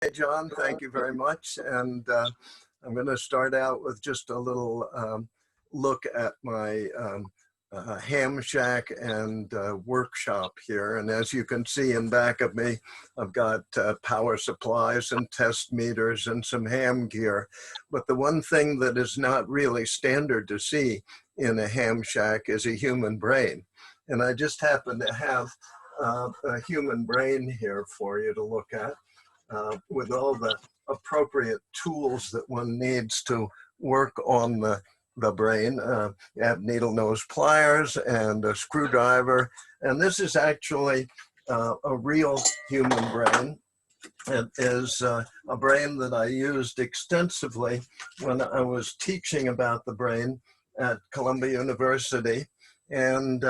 Hey, John, thank you very much. And I'm going to start out with just a little look at my ham shack and workshop here. And as you can see in back of me, I've got power supplies and test meters and some ham gear. But the one thing that is not really standard to see in a ham shack is a human brain. And I just happen to have a human brain here for you to look at. With all the appropriate tools that one needs to work on the brain. You have needle nose pliers and a screwdriver. And this is actually a real human brain. It is a brain that I used extensively when I was teaching about the brain at Columbia University. And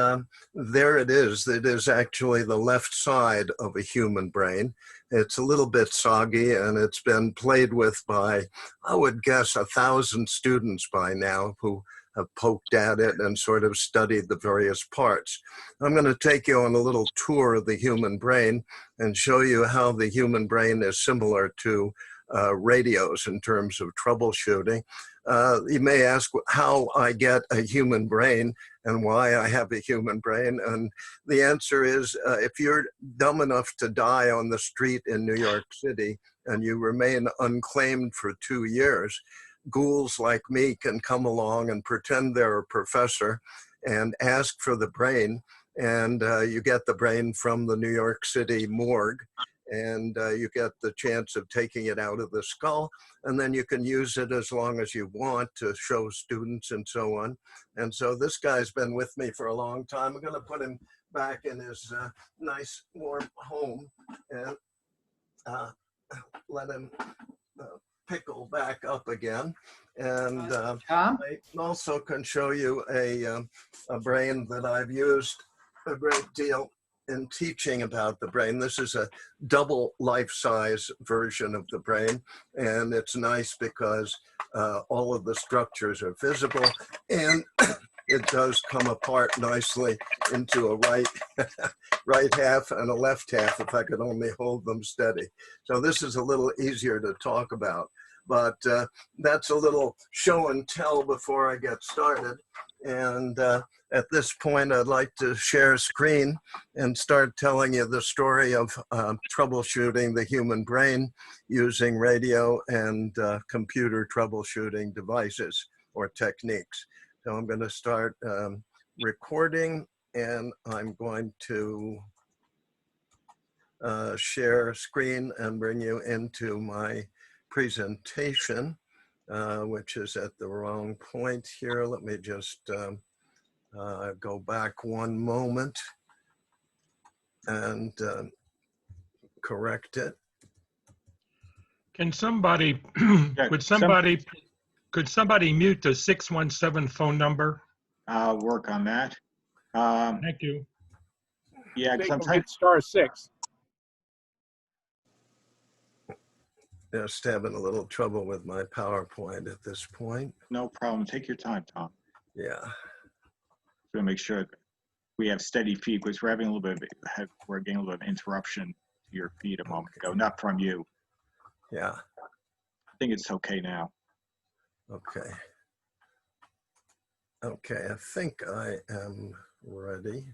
there it is. It is actually the left side of a human brain. It's a little bit soggy, and it's been played with by, I would guess, 1,000 students by now who have poked at it and sort of studied the various parts. I'm going to take you on a little tour of the human brain and show you how the human brain is similar to radios in terms of troubleshooting. You may ask how I get a human brain and why I have a human brain. And the answer is, if you're dumb enough to die on the street in New York City and you remain unclaimed for 2 years, ghouls like me can come along and pretend they're a professor and ask for the brain. And you get the brain from the New York City morgue. And you get the chance of taking it out of the skull, and then you can use it as long as you want to show students and so on. And so this guy's been with me for a long time. I'm going to put him back in his nice warm home and let him pickle back up again. And I also can show you a brain that I've used a great deal in teaching about the brain. This is a double life-size version of the brain, and it's nice because all of the structures are visible, and it does come apart nicely into a right half and a left half if I could only hold them steady. So this is a little easier to talk about, but that's a little show and tell before I get started. And at this point, I'd like to share a screen and start telling you the story of troubleshooting the human brain using radio and computer troubleshooting devices or techniques. So I'm going to start recording, and I'm going to share screen and bring you into my presentation. Which is at the wrong point here. Let me just go back one moment and correct it. Can somebody, could somebody mute the 617 phone number? I'll work on that. Thank you. Yeah, because I'm trying *6. Just having a little trouble with my PowerPoint at this point. No problem. Take your time, Tom. Yeah. So make sure we have steady feed, because we're having a little bit of, we're getting a little bit of interruption to your feed a moment ago, not from you. Yeah. I think it's okay now. Okay. Okay, I think I am ready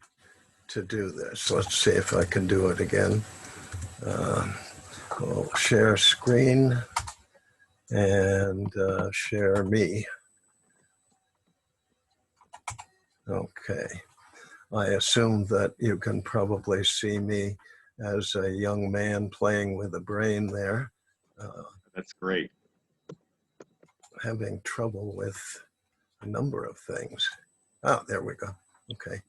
to do this. Let's see if I can do it again. We'll share screen and share me. Okay. I assume that you can probably see me as a young man playing with a brain there. That's great. Having trouble with a number of things. Oh, there we go. Okay.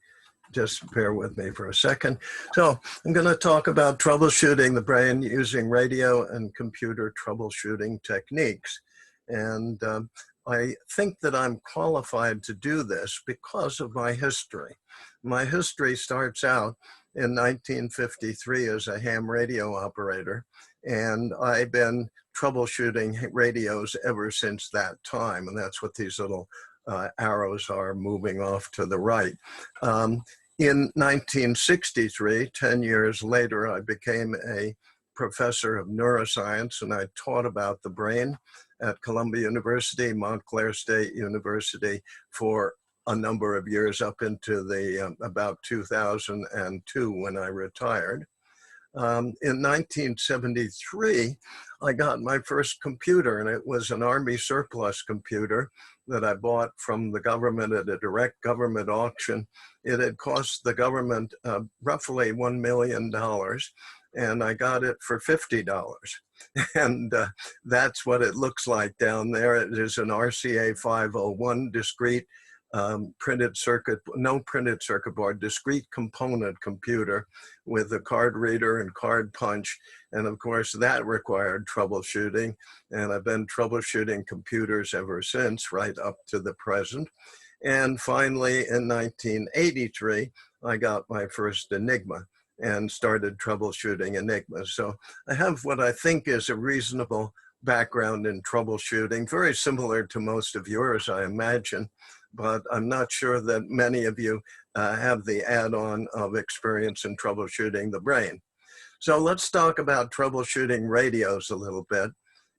Just bear with me for a second. So I'm going to talk about troubleshooting the brain using radio and computer troubleshooting techniques. And I think that I'm qualified to do this because of my history. My history starts out in 1953 as a ham radio operator, and I've been troubleshooting radios ever since that time, and that's what these little arrows are moving off to the right. In 1963, 10 years later, I became a professor of neuroscience, and I taught about the brain at Columbia University, Montclair State University for a number of years up into the about 2002 when I retired. In 1973, I got my first computer, and it was an Army surplus computer that I bought from the government at a direct government auction. It had cost the government roughly $1 million, and I got it for $50. And that's what it looks like down there. It is an RCA 501 discrete printed circuit board, discrete component computer with a card reader and card punch. And of course that required troubleshooting. And I've been troubleshooting computers ever since, right up to the present. And finally in 1983, I got my first Enigma and started troubleshooting Enigmas. So I have what I think is a reasonable background in troubleshooting, very similar to most of yours, I imagine, but I'm not sure that many of you have the add-on of experience in troubleshooting the brain. So let's talk about troubleshooting radios a little bit.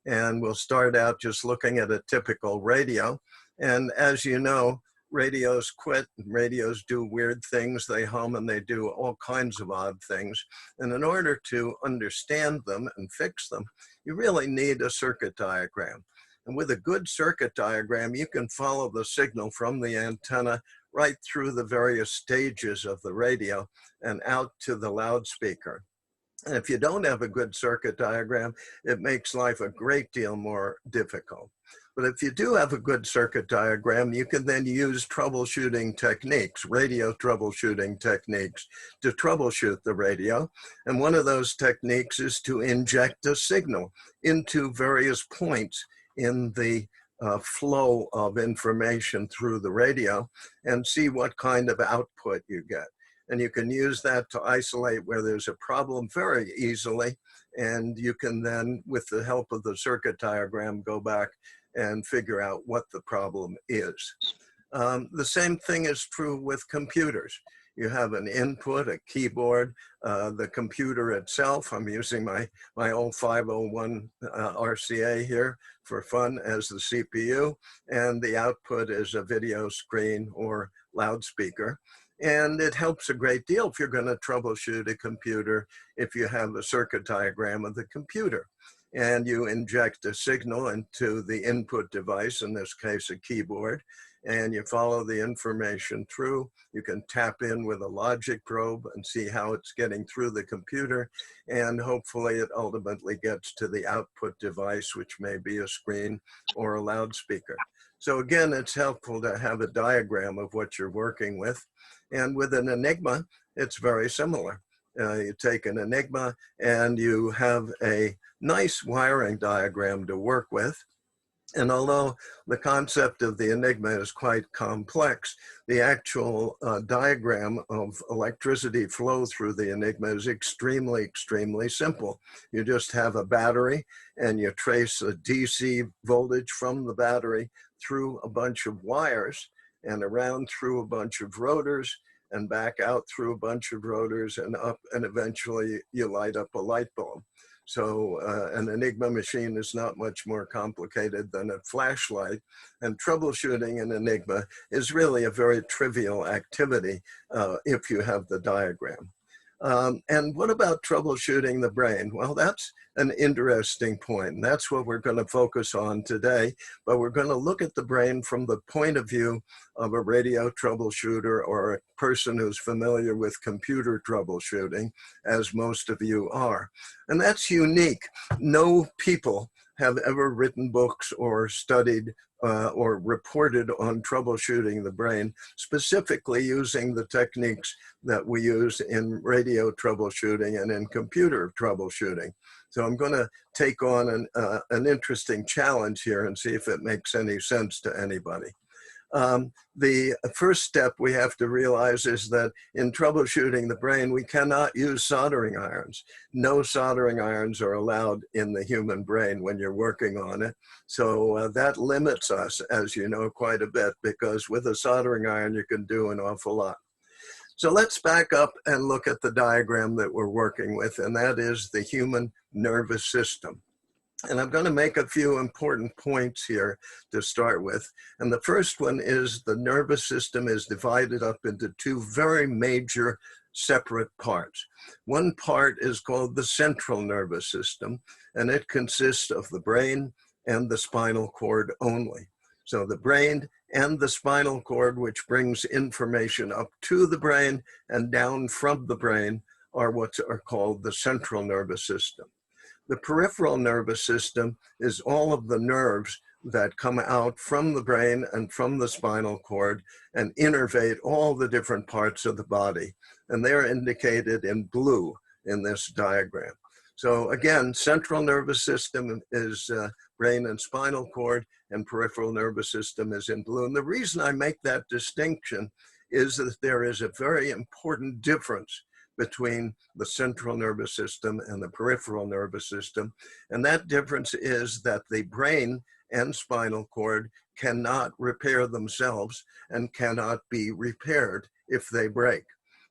And we'll start out just looking at a typical radio. And as you know, radios quit, radios do weird things, they hum, and they do all kinds of odd things. And in order to understand them and fix them, you really need a circuit diagram. And with a good circuit diagram, you can follow the signal from the antenna right through the various stages of the radio and out to the loudspeaker. And if you don't have a good circuit diagram, it makes life a great deal more difficult. But if you do have a good circuit diagram, you can then use troubleshooting techniques, radio troubleshooting techniques, to troubleshoot the radio. And one of those techniques is to inject a signal into various points in the flow of information through the radio and see what kind of output you get. And you can use that to isolate where there's a problem very easily. And you can then, with the help of the circuit diagram, go back and figure out what the problem is. The same thing is true with computers. You have an input, a keyboard, the computer itself. I'm using my old 501 RCA here for fun as the CPU, and the output is a video screen or loudspeaker. And it helps a great deal if you're going to troubleshoot a computer if you have a circuit diagram of the computer. And you inject a signal into the input device, in this case a keyboard, and you follow the information through. You can tap in with a logic probe and see how it's getting through the computer, and hopefully it ultimately gets to the output device, which may be a screen or a loudspeaker. So again, it's helpful to have a diagram of what you're working with. And with an Enigma, it's very similar. You take an Enigma and you have a nice wiring diagram to work with. And although the concept of the Enigma is quite complex, the actual diagram of electricity flow through the Enigma is extremely, extremely simple. You just have a battery and you trace a DC voltage from the battery through a bunch of wires and around through a bunch of rotors and back out through a bunch of rotors and up, and eventually you light up a light bulb. So an Enigma machine is not much more complicated than a flashlight, and troubleshooting an Enigma is really a very trivial activity if you have the diagram. And what about troubleshooting the brain? Well, that's an interesting point. And that's what we're going to focus on today. But we're going to look at the brain from the point of view of a radio troubleshooter or a person who's familiar with computer troubleshooting, as most of you are. And that's unique. No people have ever written books or studied or reported on troubleshooting the brain, specifically using the techniques that we use in radio troubleshooting and in computer troubleshooting. So I'm going to take on an interesting challenge here and see if it makes any sense to anybody. The first step we have to realize is that in troubleshooting the brain, we cannot use soldering irons. No soldering irons are allowed in the human brain when you're working on it. So that limits us, as you know, quite a bit, because with a soldering iron, you can do an awful lot. So let's back up and look at the diagram that we're working with, and that is the human nervous system. And I'm going to make a few important points here to start with. And the first one is the nervous system is divided up into two very major separate parts. One part is called the central nervous system, and it consists of the brain and the spinal cord only. So the brain and the spinal cord, which brings information up to the brain and down from the brain, are what are called the central nervous system. The peripheral nervous system is all of the nerves that come out from the brain and from the spinal cord and innervate all the different parts of the body. And they're indicated in blue in this diagram. So again, central nervous system is brain and spinal cord, and peripheral nervous system is in blue. And the reason I make that distinction is that there is a very important difference between the central nervous system and the peripheral nervous system. And that difference is that the brain and spinal cord cannot repair themselves and cannot be repaired if they break.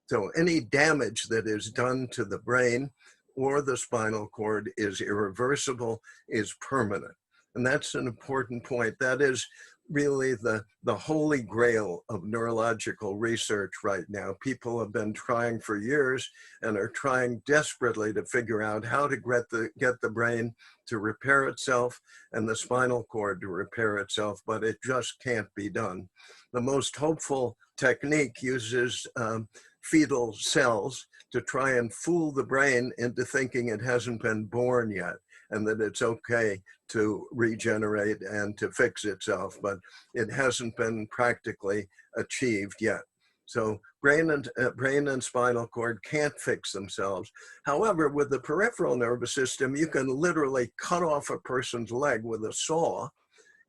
So any damage that is done to the brain or the spinal cord is irreversible, is permanent. And that's an important point. That is really the holy grail of neurological research right now. People have been trying for years and are trying desperately to figure out how to get the brain to repair itself and the spinal cord to repair itself, but it just can't be done. The most hopeful technique uses fetal cells to try and fool the brain into thinking it hasn't been born yet and that it's okay to regenerate and to fix itself, but it hasn't been practically achieved yet. So brain and spinal cord can't fix themselves. However, with the peripheral nervous system, you can literally cut off a person's leg with a saw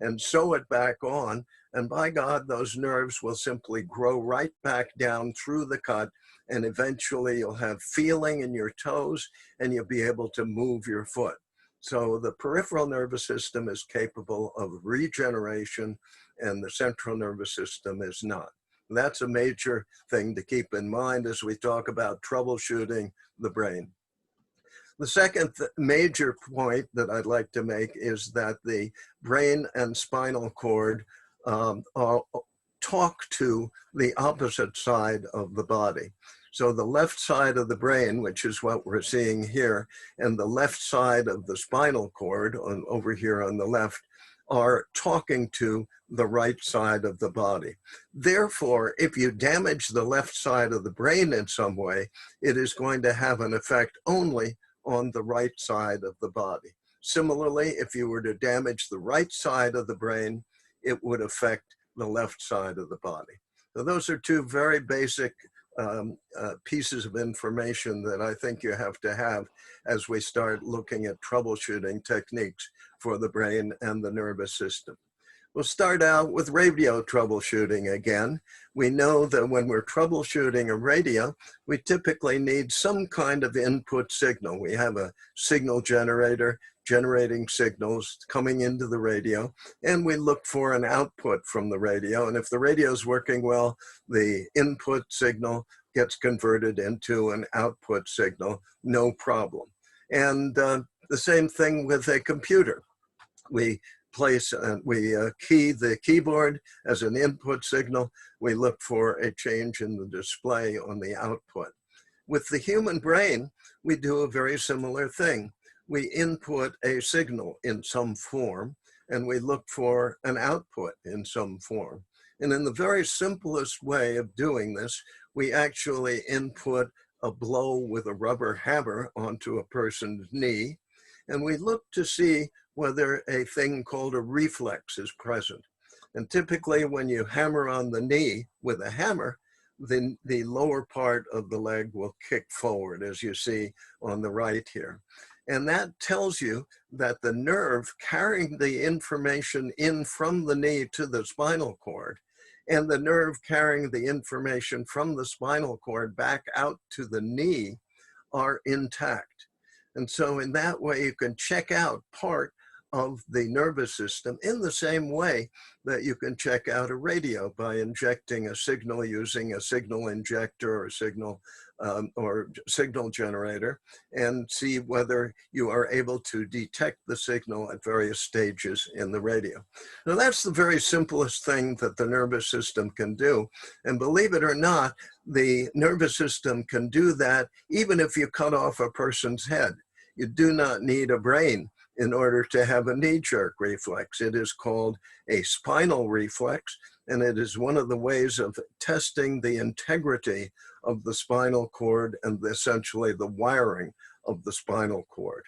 and sew it back on, and by God, those nerves will simply grow right back down through the cut, and eventually you'll have feeling in your toes and you'll be able to move your foot. So the peripheral nervous system is capable of regeneration and the central nervous system is not. That's a major thing to keep in mind as we talk about troubleshooting the brain. The second major point that I'd like to make is that the brain and spinal cord talk to the opposite side of the body. So the left side of the brain, which is what we're seeing here, and the left side of the spinal cord over here on the left are talking to the right side of the body. Therefore, if you damage the left side of the brain in some way, it is going to have an effect only on the right side of the body. Similarly, if you were to damage the right side of the brain, it would affect the left side of the body. So those are two very basic pieces of information that I think you have to have as we start looking at troubleshooting techniques for the brain and the nervous system. We'll start out with radio troubleshooting again. We know that when we're troubleshooting a radio, we typically need some kind of input signal. We have a signal generator generating signals coming into the radio, and we look for an output from the radio. And if the radio is working well, the input signal gets converted into an output signal, no problem. And the same thing with a computer. We key the keyboard as an input signal. We look for a change in the display on the output. With the human brain, we do a very similar thing. We input a signal in some form, and we look for an output in some form. And in the very simplest way of doing this, we actually input a blow with a rubber hammer onto a person's knee, and we look to see whether a thing called a reflex is present. And typically when you hammer on the knee with a hammer, the lower part of the leg will kick forward, as you see on the right here. And that tells you that the nerve carrying the information in from the knee to the spinal cord and the nerve carrying the information from the spinal cord back out to the knee are intact. And so in that way, you can check out part of the nervous system in the same way that you can check out a radio by injecting a signal using a signal injector or signal generator, and see whether you are able to detect the signal at various stages in the radio. Now that's the very simplest thing that the nervous system can do. And believe it or not, the nervous system can do that even if you cut off a person's head. You do not need a brain in order to have a knee-jerk reflex. It is called a spinal reflex, and it is one of the ways of testing the integrity of the spinal cord and essentially the wiring of the spinal cord.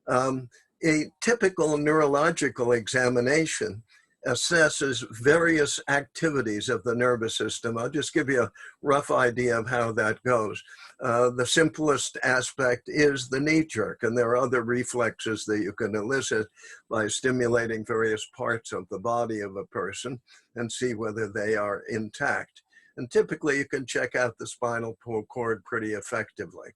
A typical neurological examination assesses various activities of the nervous system. I'll just give you a rough idea of how that goes. The simplest aspect is the knee jerk, and there are other reflexes that you can elicit by stimulating various parts of the body of a person and see whether they are intact. And typically you can check out the spinal cord pretty effectively.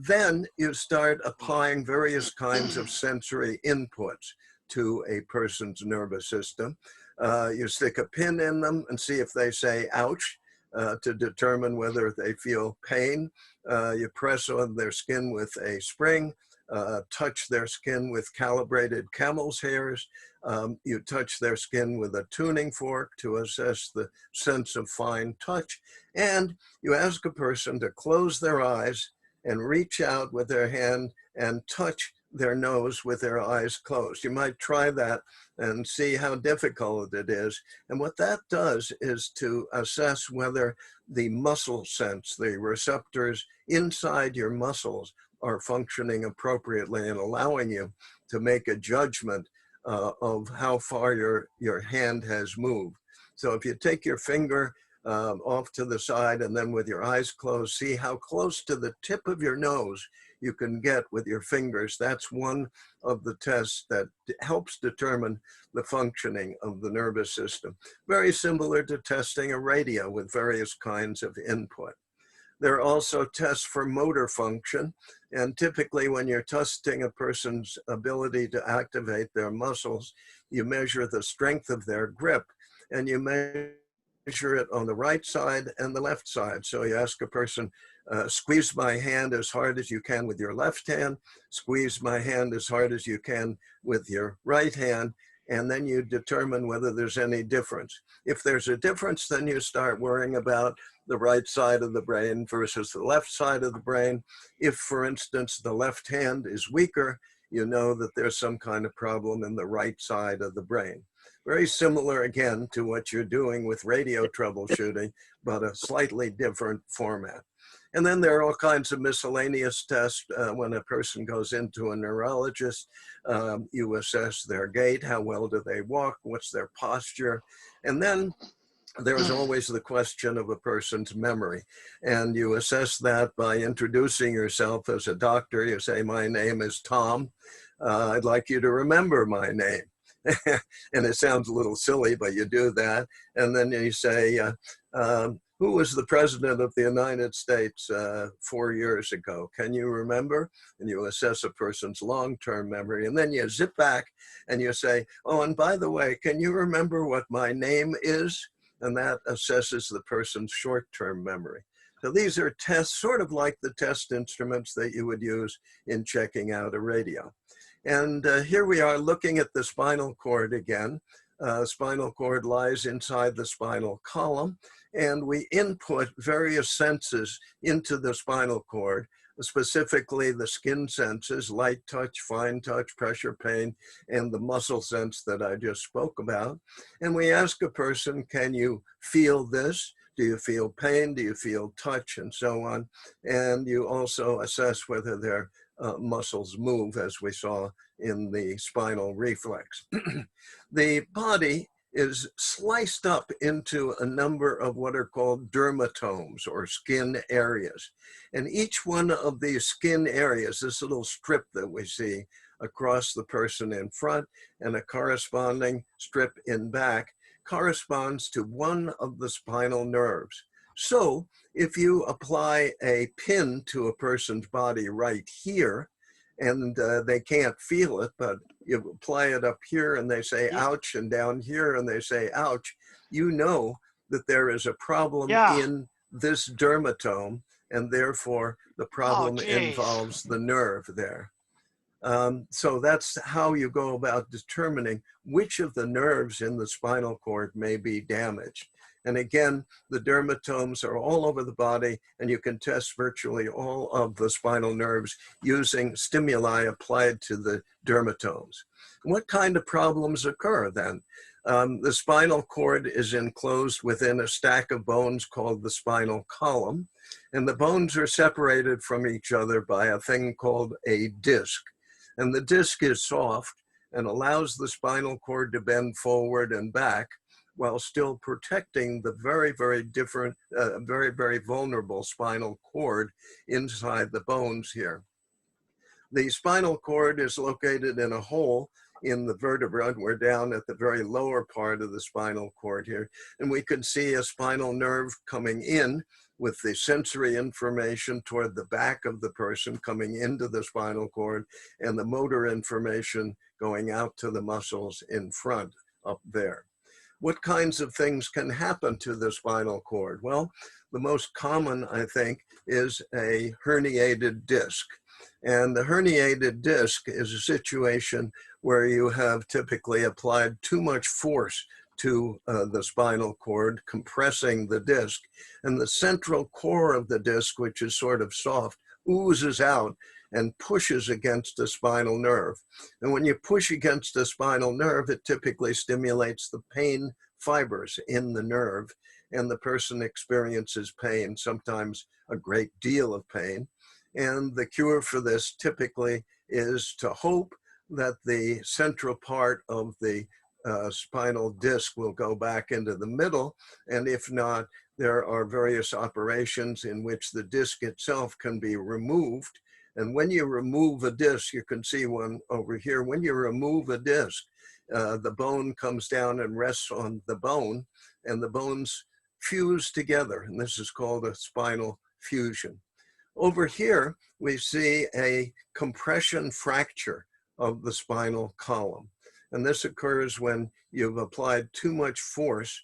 Then you start applying various kinds of sensory inputs to a person's nervous system. You stick a pin in them and see if they say ouch to determine whether they feel pain. You press on their skin with a spring, touch their skin with calibrated camel's hairs. You touch their skin with a tuning fork to assess the sense of fine touch. And you ask a person to close their eyes and reach out with their hand and touch their nose with their eyes closed. You might try that and see how difficult it is. And what that does is to assess whether the muscle sense, the receptors inside your muscles, are functioning appropriately and allowing you to make a judgment of how far your hand has moved. So if you take your finger off to the side and then with your eyes closed, see how close to the tip of your nose you can get with your fingers. That's one of the tests that helps determine the functioning of the nervous system. Very similar to testing a radio with various kinds of input. There are also tests for motor function, and typically when you're testing a person's ability to activate their muscles, you measure the strength of their grip, and you measure it on the right side and the left side. So you ask a person, squeeze my hand as hard as you can with your left hand, squeeze my hand as hard as you can with your right hand, and then you determine whether there's any difference. If there's a difference, then you start worrying about the right side of the brain versus the left side of the brain. If, for instance, the left hand is weaker, you know that there's some kind of problem in the right side of the brain. Very similar, again, to what you're doing with radio troubleshooting, but a slightly different format. And then there are all kinds of miscellaneous tests. When a person goes into a neurologist, you assess their gait, how well do they walk, what's their posture, and then there's always the question of a person's memory. And you assess that by introducing yourself as a doctor. You say, my name is Tom. I'd like you to remember my name. And it sounds a little silly, but you do that. And then you say, who was the president of the United States 4 years ago? Can you remember? And you assess a person's long-term memory. And then you zip back and you say, oh, and by the way, can you remember what my name is? And that assesses the person's short-term memory. So these are tests, sort of like the test instruments that you would use in checking out a radio. And here we are looking at the spinal cord again. Spinal cord lies inside the spinal column, and we input various senses into the spinal cord, specifically the skin senses, light touch, fine touch, pressure, pain, and the muscle sense that I just spoke about. And we ask a person, can you feel this? Do you feel pain? Do you feel touch? And so on. And you also assess whether their muscles move, as we saw in the spinal reflex. The body is sliced up into a number of what are called dermatomes, or skin areas. And each one of these skin areas, this little strip that we see across the person in front and a corresponding strip in back, corresponds to one of the spinal nerves. So if you apply a pin to a person's body right here, and they can't feel it, but you apply it up here and they say ouch, and down here and they say ouch, you know that there is a problem in this dermatome, and therefore the problem involves the nerve there. So that's how you go about determining which of the nerves in the spinal cord may be damaged. And again, the dermatomes are all over the body, and you can test virtually all of the spinal nerves using stimuli applied to the dermatomes. What kind of problems occur then? The spinal cord is enclosed within a stack of bones called the spinal column, and the bones are separated from each other by a thing called a disc. And the disc is soft and allows the spinal cord to bend forward and back while still protecting the very, very different, very, very vulnerable spinal cord inside the bones here. The spinal cord is located in a hole in the vertebra. We're down at the very lower part of the spinal cord here, and we can see a spinal nerve coming in with the sensory information toward the back of the person coming into the spinal cord, and the motor information going out to the muscles in front up there. What kinds of things can happen to the spinal cord? Well, the most common, I think, is a herniated disc. And the herniated disc is a situation where you have typically applied too much force to the spinal cord, compressing the disc. And the central core of the disc, which is sort of soft, oozes out and pushes against the spinal nerve. And when you push against the spinal nerve, it typically stimulates the pain fibers in the nerve, and the person experiences pain, sometimes a great deal of pain. And the cure for this typically is to hope that the central part of the spinal disc will go back into the middle. And if not, there are various operations in which the disc itself can be removed. And when you remove a disc, you can see one over here. When you remove a disc, the bone comes down and rests on the bone, and the bones fuse together. And this is called a spinal fusion. Over here, we see a compression fracture of the spinal column. And this occurs when you've applied too much force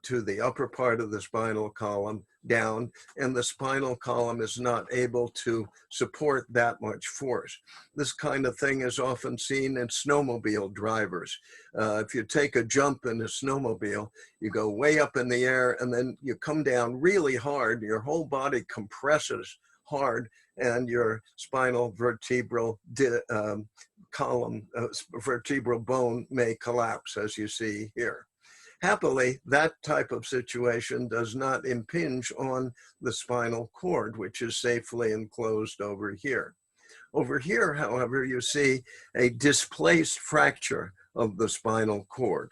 to the upper part of the spinal column down, and the spinal column is not able to support that much force. This kind of thing is often seen in snowmobile drivers. If you take a jump in a snowmobile, you go way up in the air and then you come down really hard, your whole body compresses hard, and your spinal vertebral vertebral bone may collapse, as you see here. Happily, that type of situation does not impinge on the spinal cord, which is safely enclosed over here. Over here, however, you see a displaced fracture of the spinal cord.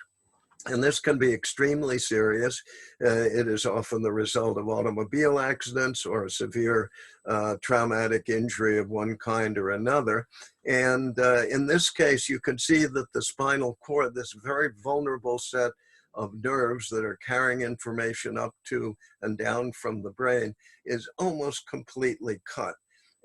And this can be extremely serious. It is often the result of automobile accidents or a severe traumatic injury of one kind or another. And in this case, you can see that the spinal cord, this very vulnerable set of nerves that are carrying information up to and down from the brain, is almost completely cut.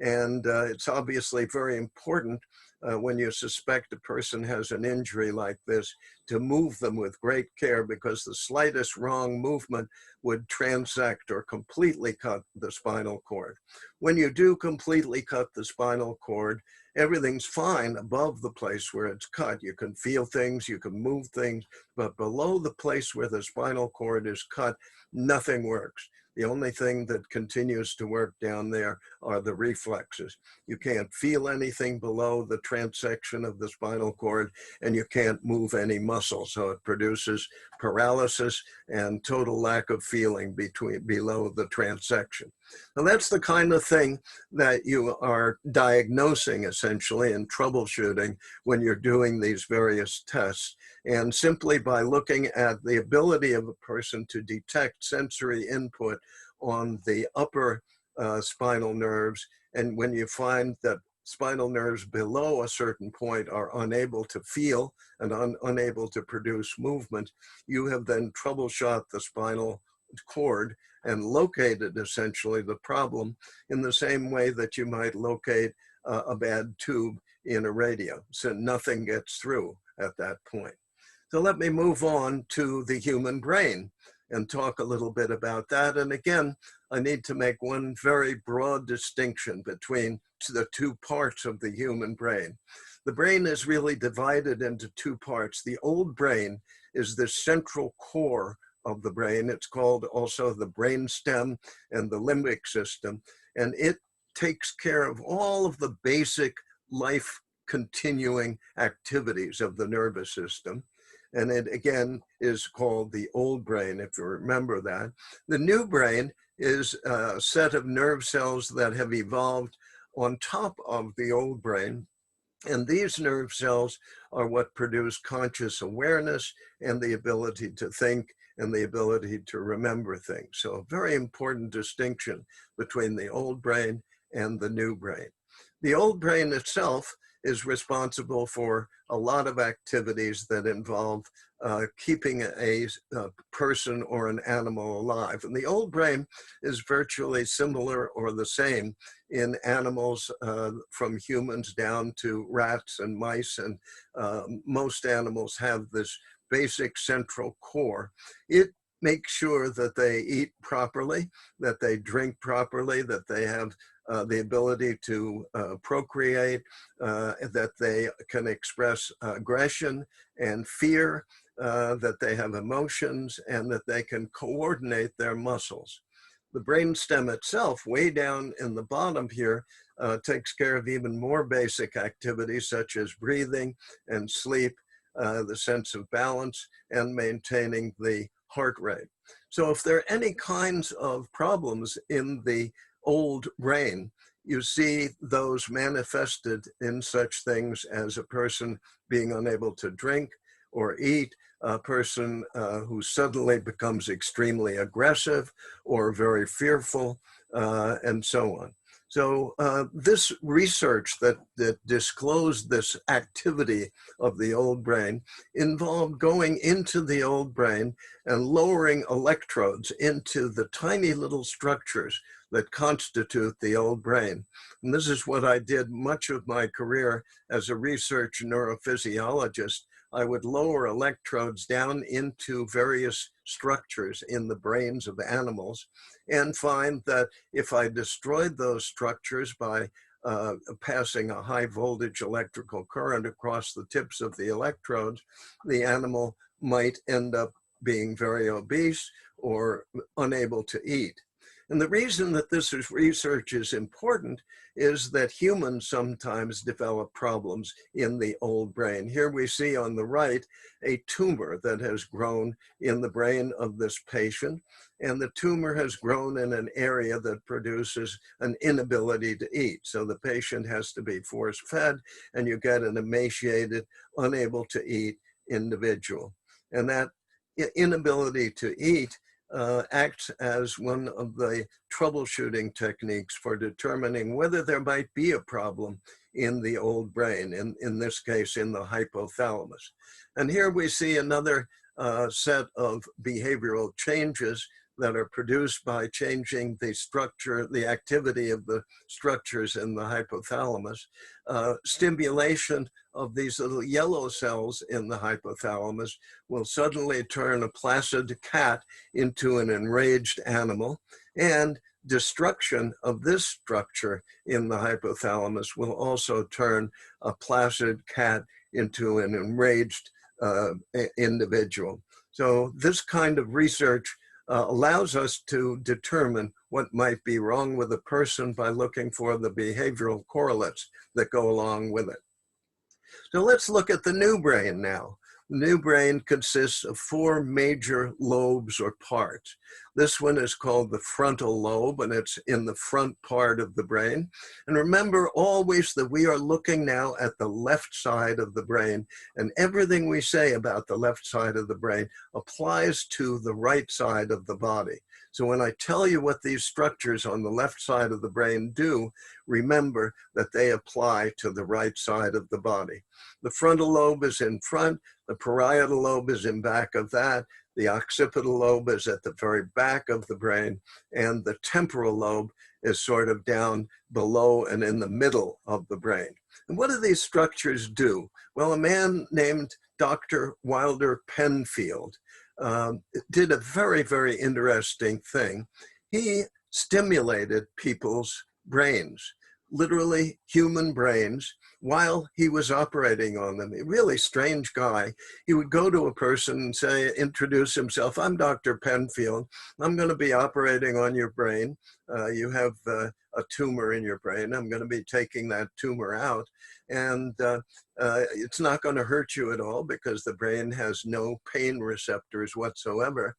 And it's obviously very important when you suspect a person has an injury like this to move them with great care, because the slightest wrong movement would transect or completely cut the spinal cord. When you do completely cut the spinal cord, everything's fine above the place where it's cut. You can feel things, you can move things, but below the place where the spinal cord is cut, nothing works. The only thing that continues to work down there are the reflexes. You can't feel anything below the transection of the spinal cord, and you can't move any muscle. So it produces paralysis and total lack of feeling below the transection. Now that's the kind of thing that you are diagnosing essentially and troubleshooting when you're doing these various tests. And simply by looking at the ability of a person to detect sensory input on the upper spinal nerves, and when you find that spinal nerves below a certain point are unable to feel and unable to produce movement, you have then troubleshot the spinal cord and located essentially the problem in the same way that you might locate a bad tube in a radio, so nothing gets through at that point. So let me move on to the human brain and talk a little bit about that. And again, I need to make one very broad distinction between the two parts of the human brain. The brain is really divided into two parts. The old brain is the central core of the brain. It's called also the brain stem and the limbic system. And it takes care of all of the basic life continuing activities of the nervous system. And it again is called the old brain, if you remember that. The new brain is a set of nerve cells that have evolved on top of the old brain. And these nerve cells are what produce conscious awareness and the ability to think and the ability to remember things. So a very important distinction between the old brain and the new brain. The old brain itself is responsible for a lot of activities that involve keeping a person or an animal alive. And the old brain is virtually similar or the same in animals from humans down to rats and mice. And most animals have this basic central core. It makes sure that they eat properly, that they drink properly, that they have the ability to procreate, that they can express aggression and fear, that they have emotions, and that they can coordinate their muscles. The brainstem itself, way down in the bottom here, takes care of even more basic activities such as breathing and sleep, the sense of balance, and maintaining the heart rate. So if there are any kinds of problems in the old brain, you see those manifested in such things as a person being unable to drink or eat, a person who suddenly becomes extremely aggressive or very fearful, and so on. So this research that disclosed this activity of the old brain involved going into the old brain and lowering electrodes into the tiny little structures that constitute the old brain. And this is what I did much of my career as a research neurophysiologist. I would lower electrodes down into various structures in the brains of animals and find that if I destroyed those structures by passing a high voltage electrical current across the tips of the electrodes, the animal might end up being very obese or unable to eat. And the reason that this research is important is that humans sometimes develop problems in the old brain. Here we see on the right a tumor that has grown in the brain of this patient, and the tumor has grown in an area that produces an inability to eat. So the patient has to be force-fed, and you get an emaciated, unable to eat individual. And that inability to eat acts as one of the troubleshooting techniques for determining whether there might be a problem in the old brain, in this case, in the hypothalamus. And here we see another set of behavioral changes that are produced by changing the structure, the activity of the structures in the hypothalamus. Stimulation of these little yellow cells in the hypothalamus will suddenly turn a placid cat into an enraged animal, and destruction of this structure in the hypothalamus will also turn a placid cat into an enraged individual. So this kind of research allows us to determine what might be wrong with a person by looking for the behavioral correlates that go along with it. So let's look at the new brain now. The new brain consists of 4 major lobes or parts. This one is called the frontal lobe, and it's in the front part of the brain. And remember always that we are looking now at the left side of the brain, and everything we say about the left side of the brain applies to the right side of the body. So when I tell you what these structures on the left side of the brain do, remember that they apply to the right side of the body. The frontal lobe is in front, the parietal lobe is in back of that, the occipital lobe is at the very back of the brain, and the temporal lobe is sort of down below and in the middle of the brain. And what do these structures do? Well, a man named Dr. Wilder Penfield did a very, very interesting thing. He stimulated people's brains, literally human brains, while he was operating on them. A really strange guy. He would go to a person and say, introduce himself, I'm Dr. Penfield. I'm going to be operating on your brain. You have a tumor in your brain. I'm going to be taking that tumor out. And it's not going to hurt you at all because the brain has no pain receptors whatsoever.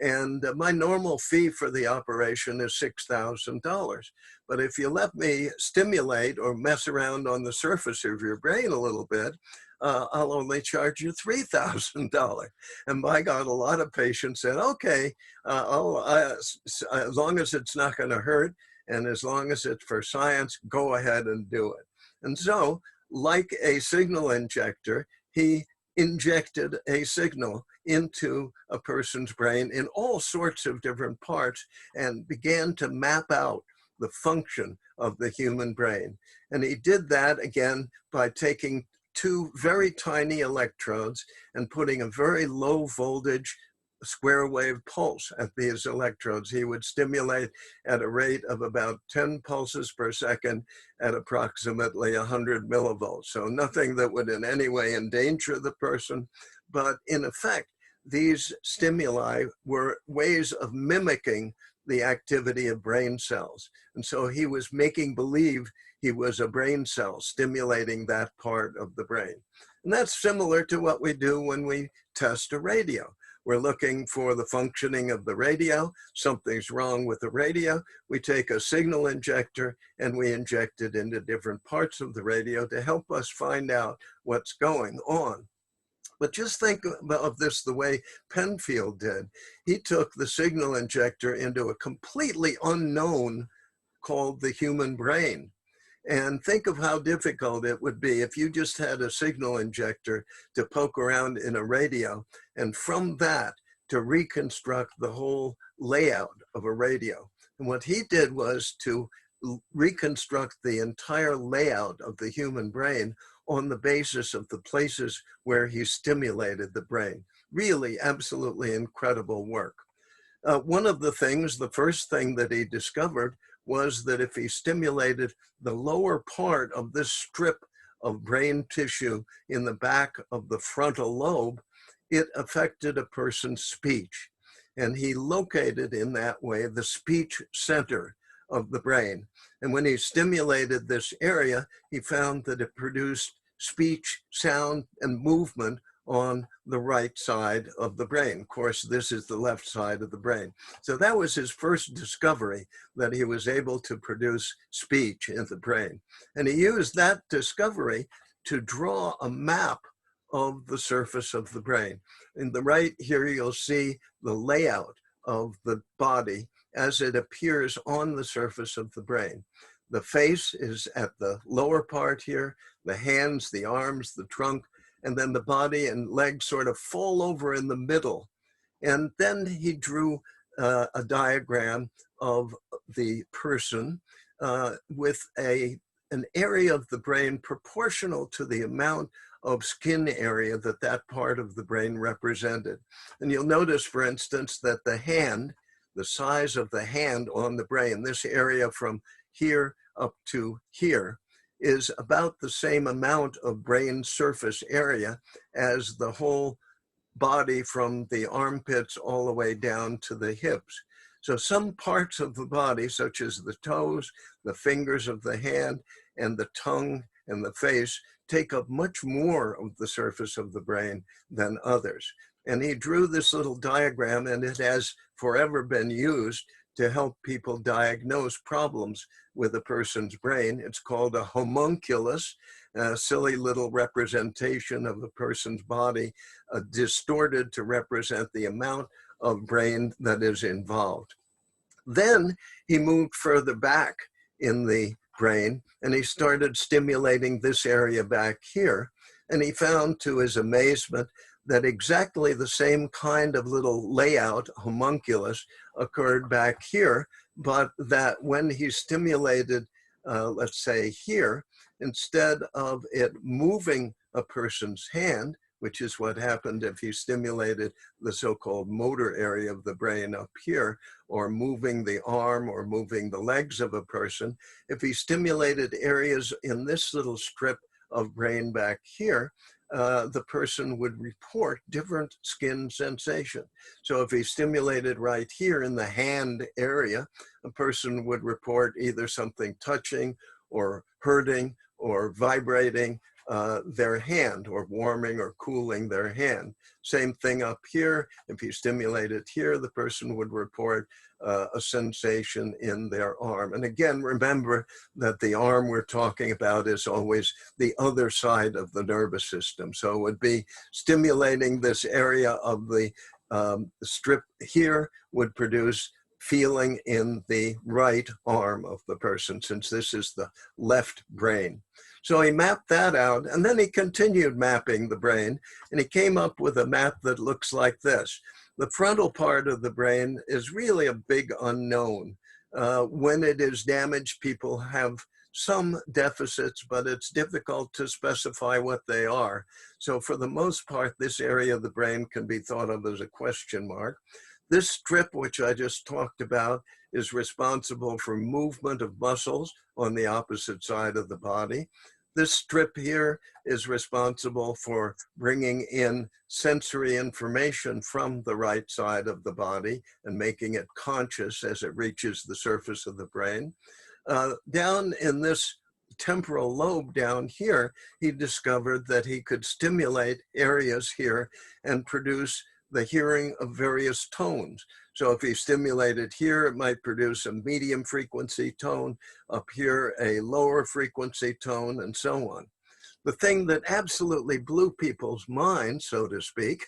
And my normal fee for the operation is $6,000. But if you let me stimulate or mess around on the surface of your brain a little bit, I'll only charge you $3,000. And by God, a lot of patients said, okay, as long as it's not going to hurt and as long as it's for science, go ahead and do it. And so, like a signal injector, he injected a signal into a person's brain in all sorts of different parts and began to map out the function of the human brain. And he did that again by taking two very tiny electrodes and putting a very low voltage square wave pulse at these electrodes. He would stimulate at a rate of about 10 pulses per second at approximately 100 millivolts. So nothing that would in any way endanger the person, but in effect, these stimuli were ways of mimicking the activity of brain cells. And so he was making believe he was a brain cell stimulating that part of the brain. And that's similar to what we do when we test a radio. We're looking for the functioning of the radio. Something's wrong with the radio. We take a signal injector and we inject it into different parts of the radio to help us find out what's going on. But just think of this the way Penfield did. He took the signal injector into a completely unknown called the human brain. And think of how difficult it would be if you just had a signal injector to poke around in a radio, and from that to reconstruct the whole layout of a radio. And what he did was to reconstruct the entire layout of the human brain on the basis of the places where he stimulated the brain. Really, absolutely incredible work. One of the things, the first thing that he discovered was that if he stimulated the lower part of this strip of brain tissue in the back of the frontal lobe, it affected a person's speech. And he located in that way the speech center of the brain. And when he stimulated this area, he found that it produced speech, sound, and movement on the right side of the brain. Of course, this is the left side of the brain. So that was his first discovery, that he was able to produce speech in the brain. And he used that discovery to draw a map of the surface of the brain. In the right here, you'll see the layout of the body as it appears on the surface of the brain. The face is at the lower part here, the hands, the arms, the trunk, and then the body and legs sort of fall over in the middle. And then he drew a diagram of the person with an area of the brain proportional to the amount of skin area that that part of the brain represented. And you'll notice, for instance, that the hand, the size of the hand on the brain, this area from here up to here, is about the same amount of brain surface area as the whole body from the armpits all the way down to the hips. So some parts of the body, such as the toes, the fingers of the hand, and the tongue and the face, take up much more of the surface of the brain than others. And he drew this little diagram, and it has forever been used to help people diagnose problems with a person's brain. It's called a homunculus, a silly little representation of a person's body, distorted to represent the amount of brain that is involved. Then he moved further back in the brain and he started stimulating this area back here. And he found, to his amazement, that exactly the same kind of little layout, homunculus, occurred back here, but that when he stimulated, let's say here, instead of it moving a person's hand, which is what happened if he stimulated the so-called motor area of the brain up here, or moving the arm or moving the legs of a person, if he stimulated areas in this little strip of brain back here, the person would report different skin sensation. So if he stimulated right here in the hand area, a person would report either something touching or hurting or vibrating their hand, or warming or cooling their hand. Same thing up here. If you stimulate it here, the person would report a sensation in their arm. And again, remember that the arm we're talking about is always the other side of the nervous system. So it would be stimulating this area of the strip here would produce feeling in the right arm of the person, since this is the left brain. So he mapped that out, and then he continued mapping the brain, and he came up with a map that looks like this. The frontal part of the brain is really a big unknown. When it is damaged, people have some deficits, but it's difficult to specify what they are. So for the most part, this area of the brain can be thought of as a question mark. This strip, which I just talked about, is responsible for movement of muscles on the opposite side of the body. This strip here is responsible for bringing in sensory information from the right side of the body and making it conscious as it reaches the surface of the brain. Down in this temporal lobe down here, he discovered that he could stimulate areas here and produce the hearing of various tones. So if he stimulated here, it might produce a medium frequency tone, up here a lower frequency tone, and so on. The thing that absolutely blew people's minds, so to speak,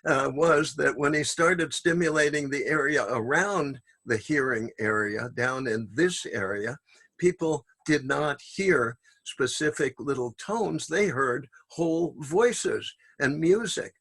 was that when he started stimulating the area around the hearing area, down in this area, people did not hear specific little tones. They heard whole voices and music.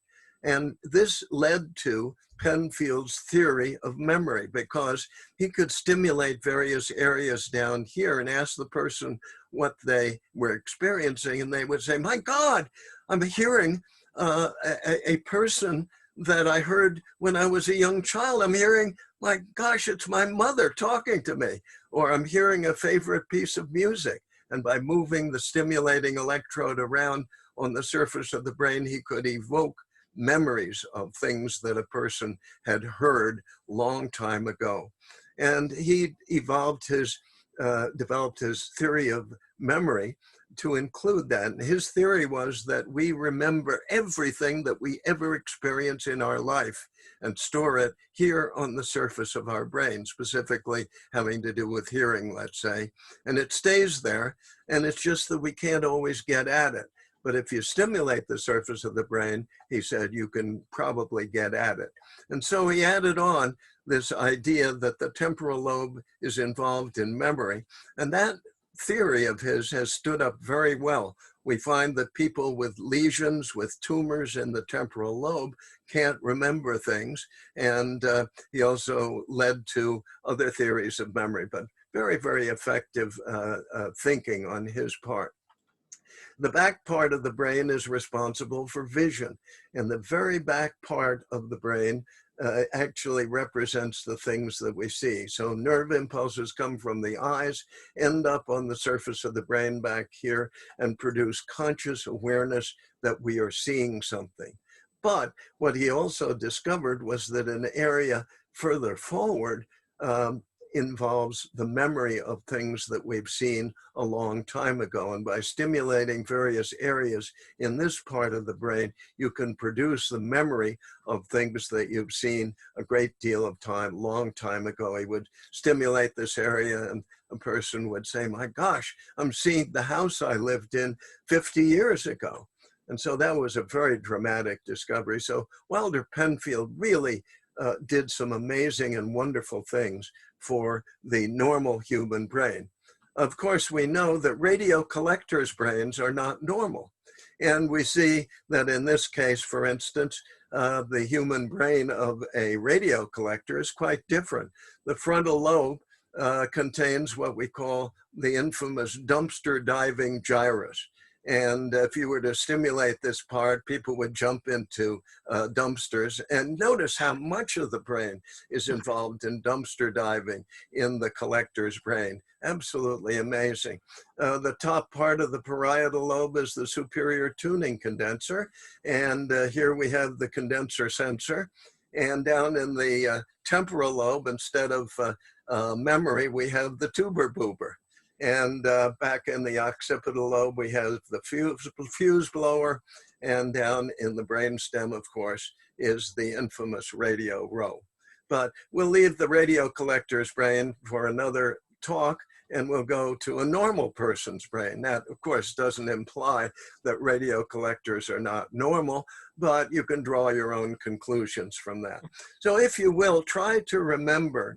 And this led to Penfield's theory of memory, because he could stimulate various areas down here and ask the person what they were experiencing, and they would say, my God, I'm hearing a person that I heard when I was a young child. I'm hearing, my gosh, it's my mother talking to me, or I'm hearing a favorite piece of music. And by moving the stimulating electrode around on the surface of the brain, he could evoke memories of things that a person had heard long time ago. And he developed his theory of memory to include that. And his theory was that we remember everything that we ever experience in our life and store it here on the surface of our brain, specifically having to do with hearing, let's say. And it stays there, and it's just that we can't always get at it. But if you stimulate the surface of the brain, he said, you can probably get at it. And so he added on this idea that the temporal lobe is involved in memory. And that theory of his has stood up very well. We find that people with lesions, with tumors in the temporal lobe, can't remember things. And he also led to other theories of memory, but very, very effective thinking on his part. The back part of the brain is responsible for vision, and the very back part of the brain actually represents the things that we see. So nerve impulses come from the eyes, end up on the surface of the brain back here, and produce conscious awareness that we are seeing something. But what he also discovered was that an area further forward involves the memory of things that we've seen a long time ago. And by stimulating various areas in this part of the brain, you can produce the memory of things that you've seen a great deal of time, long time ago. He would stimulate this area and a person would say, my gosh, I'm seeing the house I lived in 50 years ago. And so that was a very dramatic discovery. So Wilder Penfield really did some amazing and wonderful things for the normal human brain. Of course, we know that radio collectors' brains are not normal. And we see that in this case, for instance, the human brain of a radio collector is quite different. The frontal lobe contains what we call the infamous dumpster diving gyrus. And if you were to stimulate this part, people would jump into dumpsters. And notice how much of the brain is involved in dumpster diving in the collector's brain. Absolutely amazing. The top part of the parietal lobe is the superior tuning condenser. And here we have the condenser sensor. And down in the temporal lobe, instead of memory, we have the tuber boober. And back in the occipital lobe, we have the fuse blower, and down in the brainstem, of course, is the infamous radio row. But we'll leave the radio collector's brain for another talk, and we'll go to a normal person's brain. That, of course, doesn't imply that radio collectors are not normal, but you can draw your own conclusions from that. So if you will, try to remember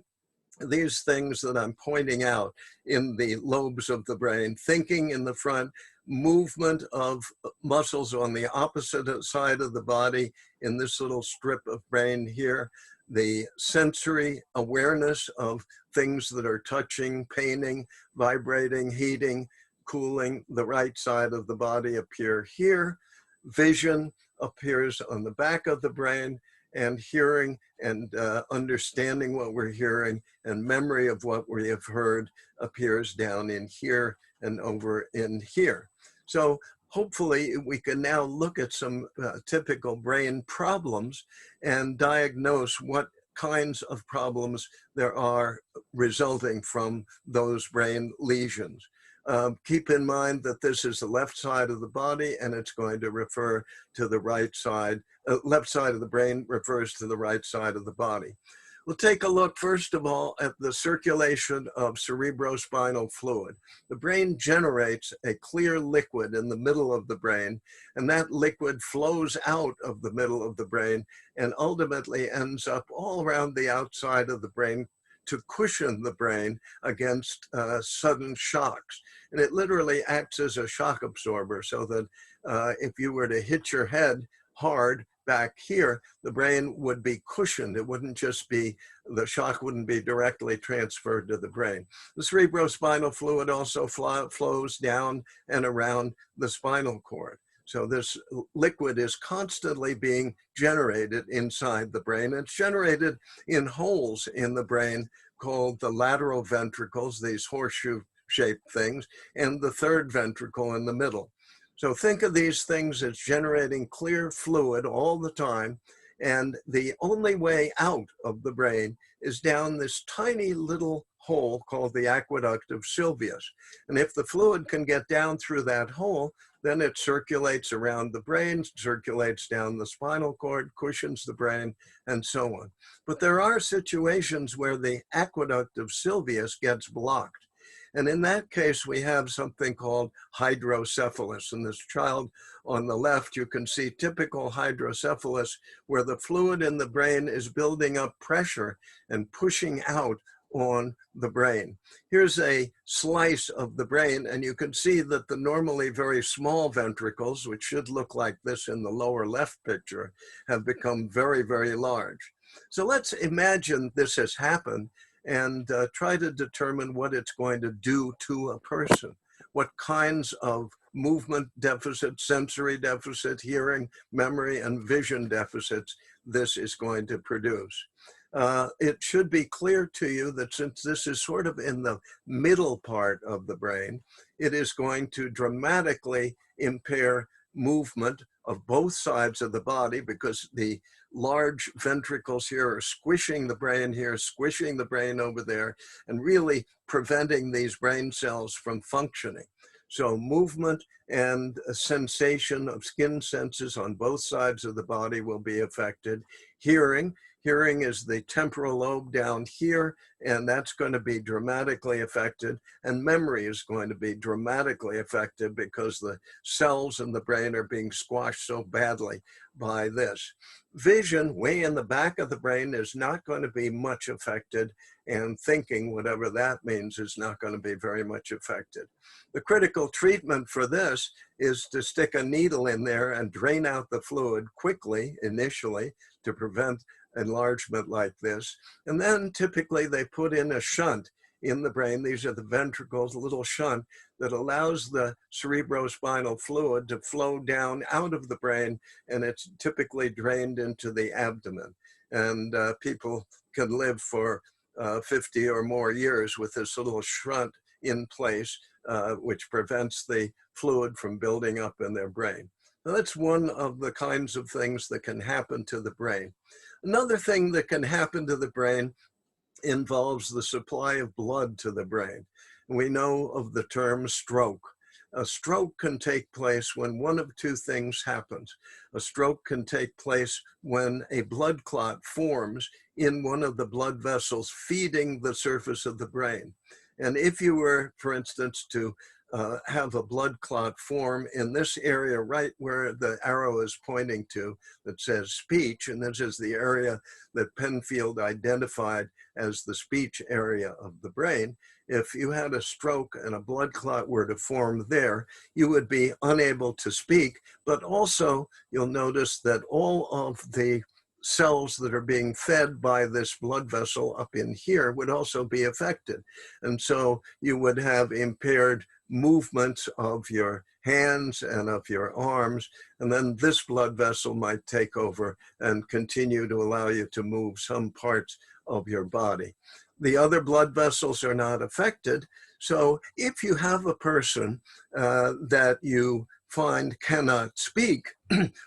these things that I'm pointing out in the lobes of the brain: thinking in the front, movement of muscles on the opposite side of the body in this little strip of brain here, the sensory awareness of things that are touching, paining, vibrating, heating, cooling. The right side of the body appear here. Vision appears on the back of the brain, and hearing and understanding what we're hearing and memory of what we have heard appears down in here and over in here. So hopefully we can now look at some typical brain problems and diagnose what kinds of problems there are resulting from those brain lesions. Keep in mind that this is the left side of the body, and it's going to refer to the right side. Left side of the brain refers to the right side of the body. We'll take a look, first of all, at the circulation of cerebrospinal fluid. The brain generates a clear liquid in the middle of the brain, and that liquid flows out of the middle of the brain and ultimately ends up all around the outside of the brain to cushion the brain against sudden shocks. And it literally acts as a shock absorber, so that if you were to hit your head hard back here, the brain would be cushioned. It wouldn't just be, the shock wouldn't be directly transferred to the brain. The cerebrospinal fluid also flows down and around the spinal cord. So this liquid is constantly being generated inside the brain. It's generated in holes in the brain called the lateral ventricles, these horseshoe-shaped things, and the third ventricle in the middle. So think of these things as generating clear fluid all the time, and the only way out of the brain is down this tiny little hole called the aqueduct of Sylvius. And if the fluid can get down through that hole, then it circulates around the brain, circulates down the spinal cord, cushions the brain, and so on. But there are situations where the aqueduct of Sylvius gets blocked. And in that case, we have something called hydrocephalus. In this child on the left, you can see typical hydrocephalus, where the fluid in the brain is building up pressure and pushing out on the brain. Here's a slice of the brain, and you can see that the normally very small ventricles, which should look like this in the lower left picture, have become very, very large. So let's imagine this has happened and try to determine what it's going to do to a person. What kinds of movement deficits, sensory deficit, hearing, memory, and vision deficits this is going to produce. It should be clear to you that since this is sort of in the middle part of the brain, it is going to dramatically impair movement of both sides of the body, because the large ventricles here are squishing the brain here, squishing the brain over there, and really preventing these brain cells from functioning. So movement and a sensation of skin senses on both sides of the body will be affected. Hearing is the temporal lobe down here, and that's going to be dramatically affected. And memory is going to be dramatically affected because the cells in the brain are being squashed so badly by this. Vision, way in the back of the brain, is not going to be much affected, and thinking, whatever that means, is not going to be very much affected. The critical treatment for this is to stick a needle in there and drain out the fluid quickly, initially, to prevent enlargement like this. And then typically they put in a shunt in the brain. These are the ventricles, a little shunt that allows the cerebrospinal fluid to flow down out of the brain, and it's typically drained into the abdomen. And people can live for 50 or more years with this little shunt in place, which prevents the fluid from building up in their brain. Now, that's one of the kinds of things that can happen to the brain. Another thing that can happen to the brain involves the supply of blood to the brain. We know of the term stroke. A stroke can take place when one of two things happens. A stroke can take place when a blood clot forms in one of the blood vessels feeding the surface of the brain. And if you were, for instance, to have a blood clot form in this area right where the arrow is pointing to that says speech, and this is the area that Penfield identified as the speech area of the brain. If you had a stroke and a blood clot were to form there, you would be unable to speak, but also you'll notice that all of the cells that are being fed by this blood vessel up in here would also be affected. And so you would have impaired movements of your hands and of your arms, and then this blood vessel might take over and continue to allow you to move some parts of your body. The other blood vessels are not affected. So if you have a person that you find cannot speak,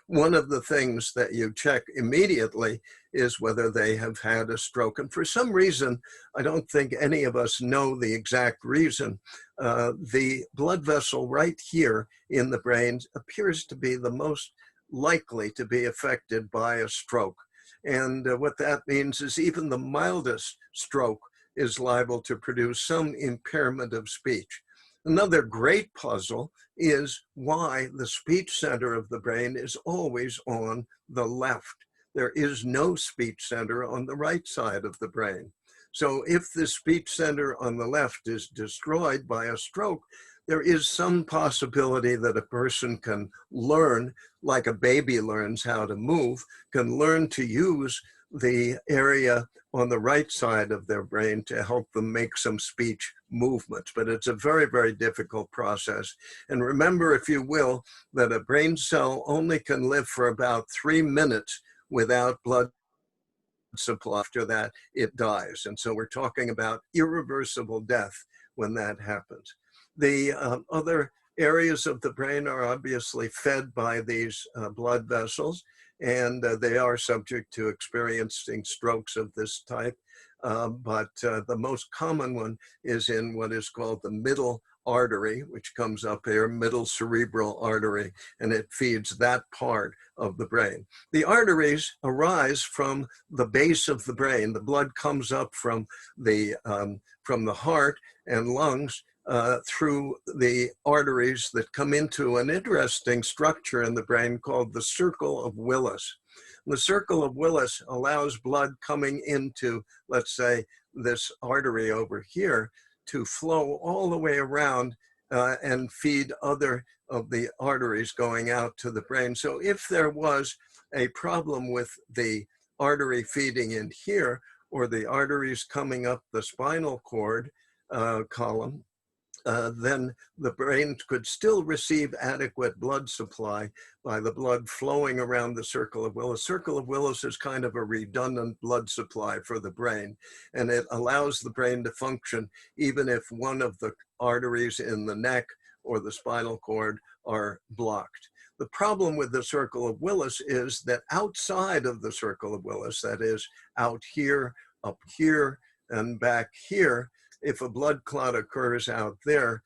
one of the things that you check immediately is whether they have had a stroke. And for some reason, I don't think any of us know the exact reason. The blood vessel right here in the brain appears to be the most likely to be affected by a stroke. And what that means is even the mildest stroke is liable to produce some impairment of speech. Another great puzzle is why the speech center of the brain is always on the left. There is no speech center on the right side of the brain. So if the speech center on the left is destroyed by a stroke, there is some possibility that a person can learn, like a baby learns how to move, can learn to use the area on the right side of their brain to help them make some speech movements. But it's a very, very difficult process. And remember, if you will, that a brain cell only can live for about 3 minutes without blood supply. After that, it dies. And so we're talking about irreversible death when that happens. The other areas of the brain are obviously fed by these blood vessels, and they are subject to experiencing strokes of this type. But the most common one is in what is called the middle artery, which comes up here, middle cerebral artery, and it feeds that part of the brain. The arteries arise from the base of the brain. The blood comes up from the heart and lungs through the arteries that come into an interesting structure in the brain called the circle of Willis. The circle of Willis allows blood coming into, let's say, this artery over here to flow all the way around and feed other of the arteries going out to the brain. So if there was a problem with the artery feeding in here, or the arteries coming up the spinal cord column, then the brain could still receive adequate blood supply by the blood flowing around the circle of Willis. Circle of Willis is kind of a redundant blood supply for the brain, and it allows the brain to function even if one of the arteries in the neck or the spinal cord are blocked. The problem with the circle of Willis is that outside of the circle of Willis, that is out here, up here, and back here, if a blood clot occurs out there,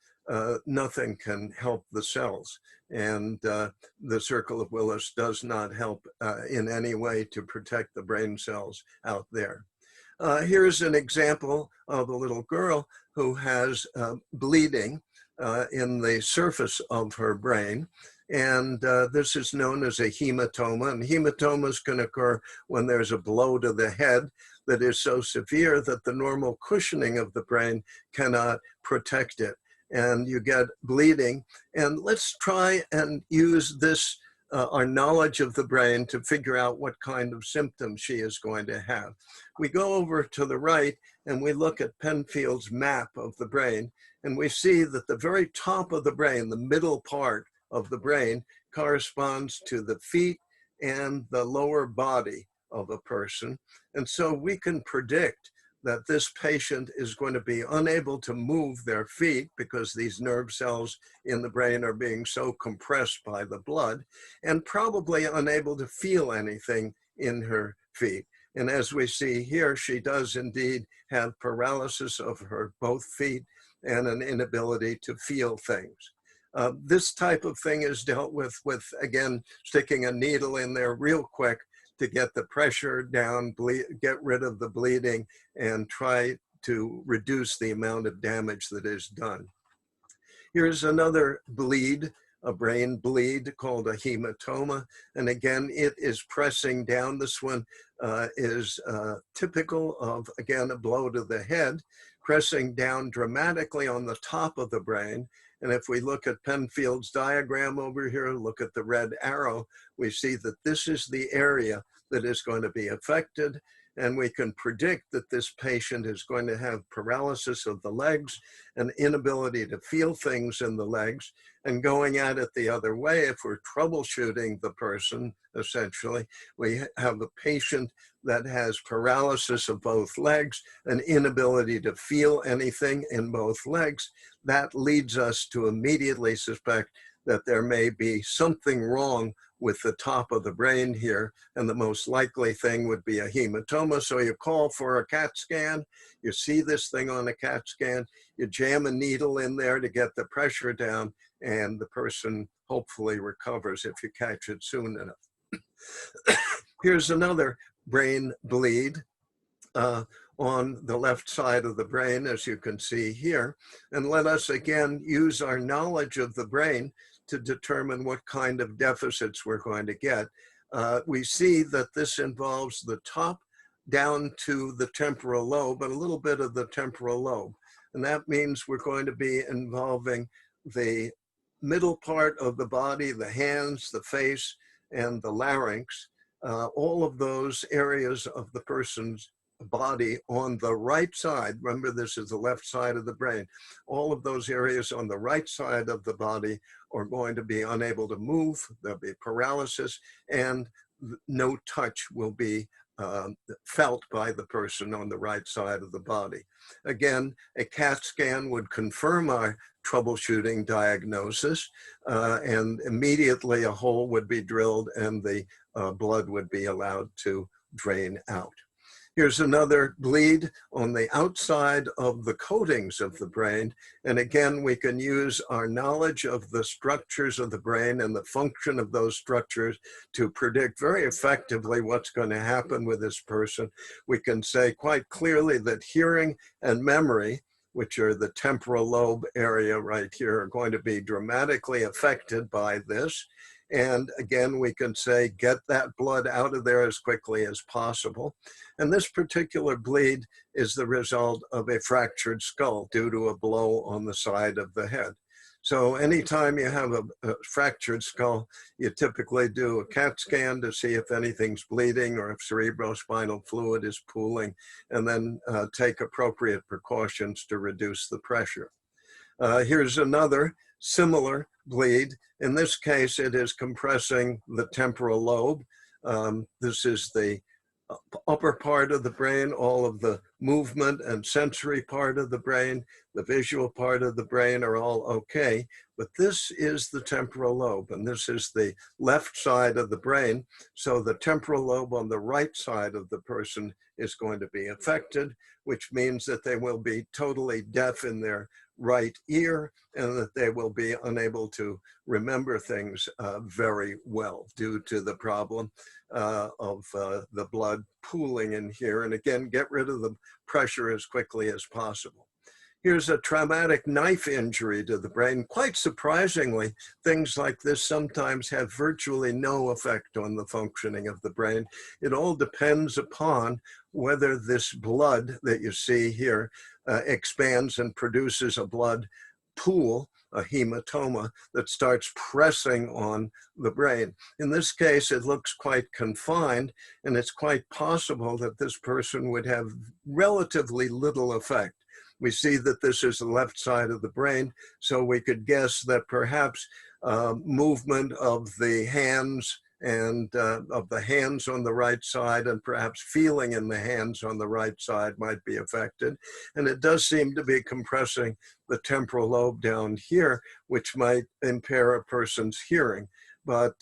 nothing can help the cells. And the circle of Willis does not help in any way to protect the brain cells out there. Here's an example of a little girl who has bleeding in the surface of her brain. And this is known as a hematoma. And hematomas can occur when there's a blow to the head that is so severe that the normal cushioning of the brain cannot protect it. And you get bleeding. And let's try and use this our knowledge of the brain to figure out what kind of symptoms she is going to have. We go over to the right and we look at Penfield's map of the brain, and we see that the very top of the brain, the middle part of the brain, corresponds to the feet and the lower body of a person. And so we can predict that this patient is going to be unable to move their feet because these nerve cells in the brain are being so compressed by the blood, and probably unable to feel anything in her feet. And as we see here, she does indeed have paralysis of her both feet and an inability to feel things. This type of thing is dealt with, again, sticking a needle in there real quick to get the pressure down, get rid of the bleeding, and try to reduce the amount of damage that is done. Here's another bleed, a brain bleed called a hematoma. And again, it is pressing down. This one is typical of, again, a blow to the head, pressing down dramatically on the top of the brain. And if we look at Penfield's diagram over here, look at the red arrow, we see that this is the area that is going to be affected. And we can predict that this patient is going to have paralysis of the legs, an inability to feel things in the legs. And going at it the other way, if we're troubleshooting the person, essentially, we have a patient that has paralysis of both legs, an inability to feel anything in both legs. That leads us to immediately suspect that there may be something wrong with the top of the brain here, and the most likely thing would be a hematoma. So you call for a CAT scan, you see this thing on a CAT scan, you jam a needle in there to get the pressure down, and the person hopefully recovers if you catch it soon enough. Here's another brain bleed on the left side of the brain, as you can see here. And let us again use our knowledge of the brain to determine what kind of deficits we're going to get. We see that this involves the top down to the temporal lobe, and a little bit of the temporal lobe. And that means we're going to be involving the middle part of the body, the hands, the face, and the larynx, all of those areas of the person's body on the right side. Remember, this is the left side of the brain. All of those areas on the right side of the body are going to be unable to move. There'll be paralysis, and no touch will be felt by the person on the right side of the body. Again, a CAT scan would confirm our troubleshooting diagnosis, and immediately a hole would be drilled and the blood would be allowed to drain out. Here's another bleed on the outside of the coatings of the brain. And again, we can use our knowledge of the structures of the brain and the function of those structures to predict very effectively what's going to happen with this person. We can say quite clearly that hearing and memory, which are the temporal lobe area right here, are going to be dramatically affected by this. And again, we can say, get that blood out of there as quickly as possible. And this particular bleed is the result of a fractured skull due to a blow on the side of the head. So anytime you have a fractured skull, you typically do a CAT scan to see if anything's bleeding or if cerebrospinal fluid is pooling, and then take appropriate precautions to reduce the pressure. Here's another similar bleed. In this case, it is compressing the temporal lobe. This is the upper part of the brain, all of the movement and sensory part of the brain, the visual part of the brain are all okay, but this is the temporal lobe, and this is the left side of the brain. So the temporal lobe on the right side of the person is going to be affected, which means that they will be totally deaf in their right ear, and that they will be unable to remember things very well due to the problem of the blood pooling in here. And again, get rid of the pressure as quickly as possible. Here's a traumatic knife injury to the brain. Quite surprisingly, things like this sometimes have virtually no effect on the functioning of the brain. It all depends upon whether this blood that you see here expands and produces a blood pool, a hematoma that starts pressing on the brain. In this case, it looks quite confined, and it's quite possible that this person would have relatively little effect. We see that this is the left side of the brain, so we could guess that perhaps movement of the hands and of the hands on the right side, and perhaps feeling in the hands on the right side might be affected. And it does seem to be compressing the temporal lobe down here, which might impair a person's hearing. But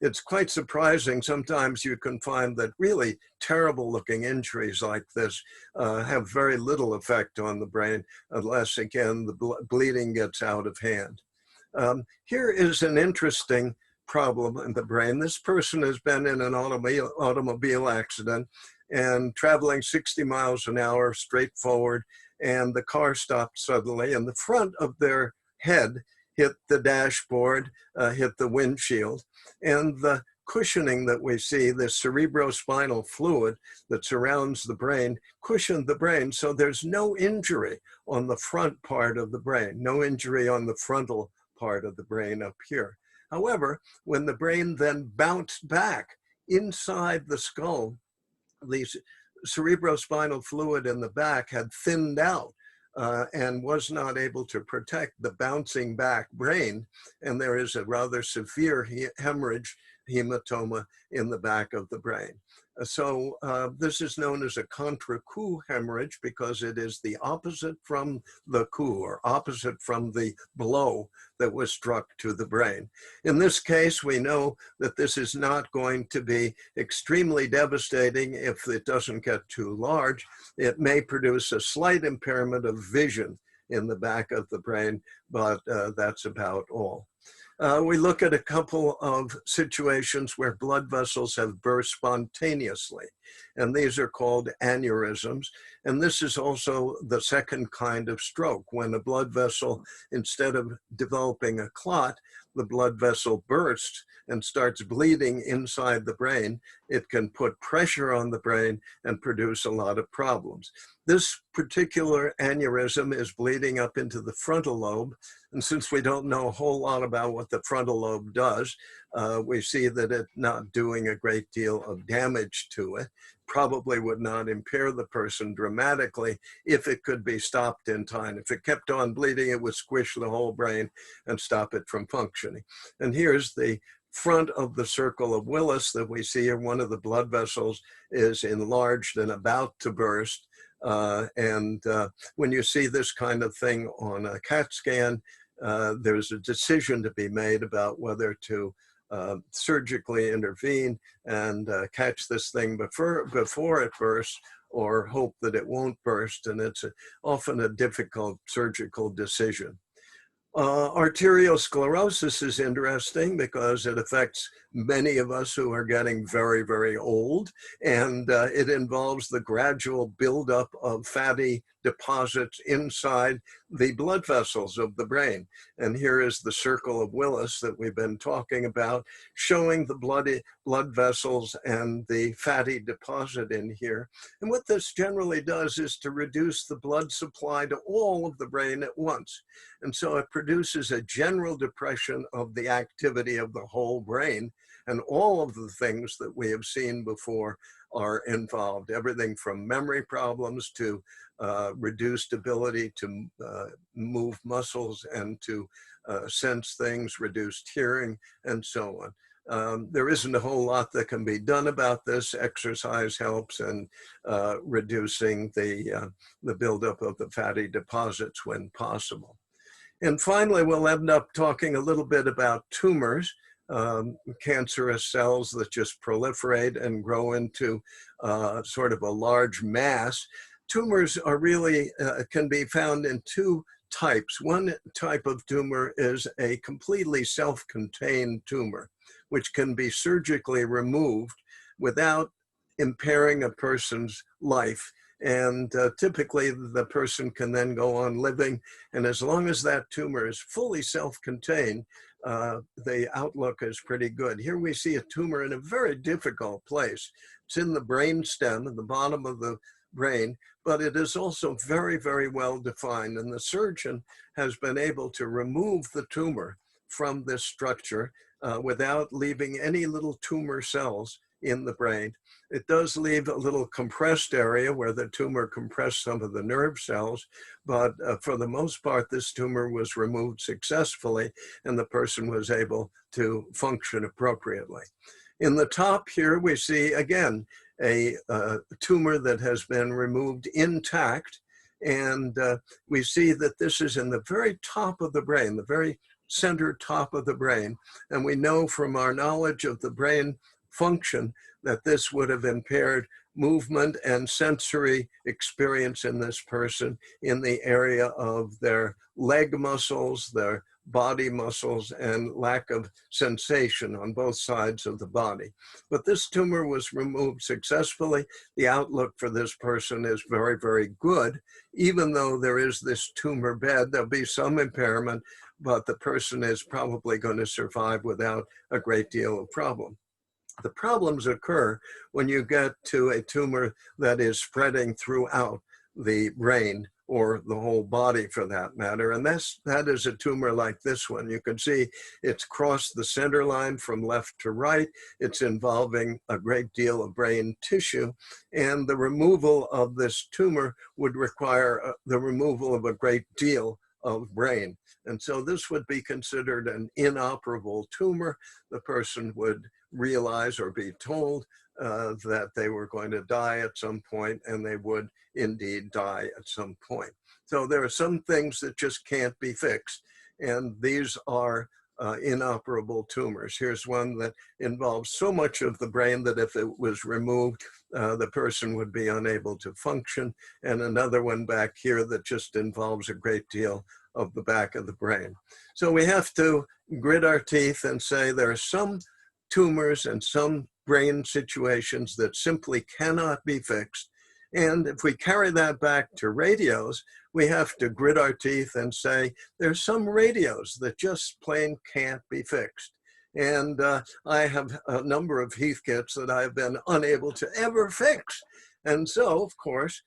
it's quite surprising. Sometimes you can find that really terrible looking injuries like this have very little effect on the brain, unless, again, the bleeding gets out of hand. Here is an interesting problem in the brain. This person has been in an automobile accident and traveling 60 miles an hour straight forward, and the car stopped suddenly, and the front of their head hit the dashboard, hit the windshield, and the cushioning that we see, the cerebrospinal fluid that surrounds the brain, cushioned the brain, so there's no injury on the front part of the brain, no injury on the frontal part of the brain up here. However, when the brain then bounced back inside the skull, the cerebrospinal fluid in the back had thinned out and was not able to protect the bouncing back brain, and there is a rather severe hemorrhage, hematoma, in the back of the brain. So this is known as a contra-coup hemorrhage because it is the opposite from the coup, or opposite from the blow that was struck to the brain. In this case, we know that this is not going to be extremely devastating if it doesn't get too large. It may produce a slight impairment of vision in the back of the brain, but that's about all. We look at a couple of situations where blood vessels have burst spontaneously, and these are called aneurysms. And this is also the second kind of stroke, when a blood vessel, instead of developing a clot, the blood vessel bursts and starts bleeding inside the brain. It can put pressure on the brain and produce a lot of problems. This particular aneurysm is bleeding up into the frontal lobe. And since we don't know a whole lot about what the frontal lobe does, we see that it's not doing a great deal of damage to it. Probably would not impair the person dramatically if it could be stopped in time. If it kept on bleeding, it would squish the whole brain and stop it from functioning. And here's the front of the circle of Willis that we see here. One of the blood vessels is enlarged and about to burst. When you see this kind of thing on a CAT scan, there's a decision to be made about whether to surgically intervene and catch this thing before it bursts, or hope that it won't burst. And it's often a difficult surgical decision. Arteriosclerosis is interesting because it affects many of us who are getting very, very old, and it involves the gradual buildup of fatty deposits inside the blood vessels of the brain. And here is the circle of Willis that we've been talking about, showing the blood vessels and the fatty deposit in here. And what this generally does is to reduce the blood supply to all of the brain at once. And so it produces a general depression of the activity of the whole brain, and all of the things that we have seen before are involved. Everything from memory problems to reduced ability to move muscles and to sense things, reduced hearing, and so on. There isn't a whole lot that can be done about this. Exercise helps in reducing the buildup of the fatty deposits when possible. And finally, we'll end up talking a little bit about tumors, cancerous cells that just proliferate and grow into sort of a large mass. Tumors are really, can be found in two types. One type of tumor is a completely self-contained tumor, which can be surgically removed without impairing a person's life. And typically the person can then go on living. And as long as that tumor is fully self-contained, the outlook is pretty good. Here we see a tumor in a very difficult place. It's in the brainstem, at the bottom of the brain, but it is also very, very well defined. And the surgeon has been able to remove the tumor from this structure without leaving any little tumor cells in the brain. It does leave a little compressed area where the tumor compressed some of the nerve cells, but for the most part, this tumor was removed successfully and the person was able to function appropriately. In the top here, we see again a tumor that has been removed intact. And we see that this is in the very top of the brain, the very center top of the brain. And we know from our knowledge of the brain function that this would have impaired movement and sensory experience in this person in the area of their leg muscles, their body muscles, and lack of sensation on both sides of the body. But this tumor was removed successfully. The outlook for this person is very, very good. Even though there is this tumor bed, there'll be some impairment, but the person is probably going to survive without a great deal of problem. The problems occur when you get to a tumor that is spreading throughout the brain or the whole body for that matter. And that is a tumor like this one. You can see it's crossed the center line from left to right. It's involving a great deal of brain tissue. And the removal of this tumor would require the removal of a great deal of brain. And so this would be considered an inoperable tumor. The person would realize or be told that they were going to die at some point, and they would indeed die at some point. So there are some things that just can't be fixed, and these are inoperable tumors. Here's one that involves so much of the brain that if it was removed, the person would be unable to function, and another one back here that just involves a great deal of the back of the brain. So we have to grit our teeth and say there are some tumors and some brain situations that simply cannot be fixed. And if we carry that back to radios, we have to grit our teeth and say there's some radios that just plain can't be fixed. And I have a number of Heathkits that I've been unable to ever fix. And so, of course,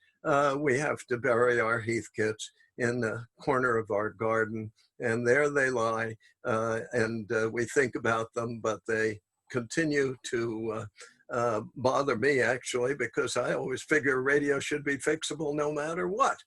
we have to bury our Heathkits in the corner of our garden, and there they lie, and we think about them, but they continue to bother me, actually, because I always figure radio should be fixable no matter what.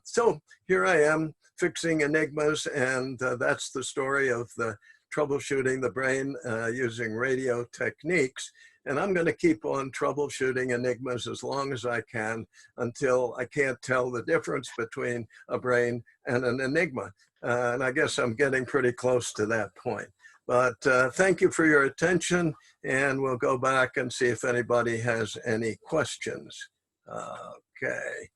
So here I am fixing enigmas, and that's the story of the troubleshooting the brain using radio techniques. And I'm going to keep on troubleshooting enigmas as long as I can until I can't tell the difference between a brain and an enigma. And I guess I'm getting pretty close to that point. But thank you for your attention, and we'll go back and see if anybody has any questions. Okay.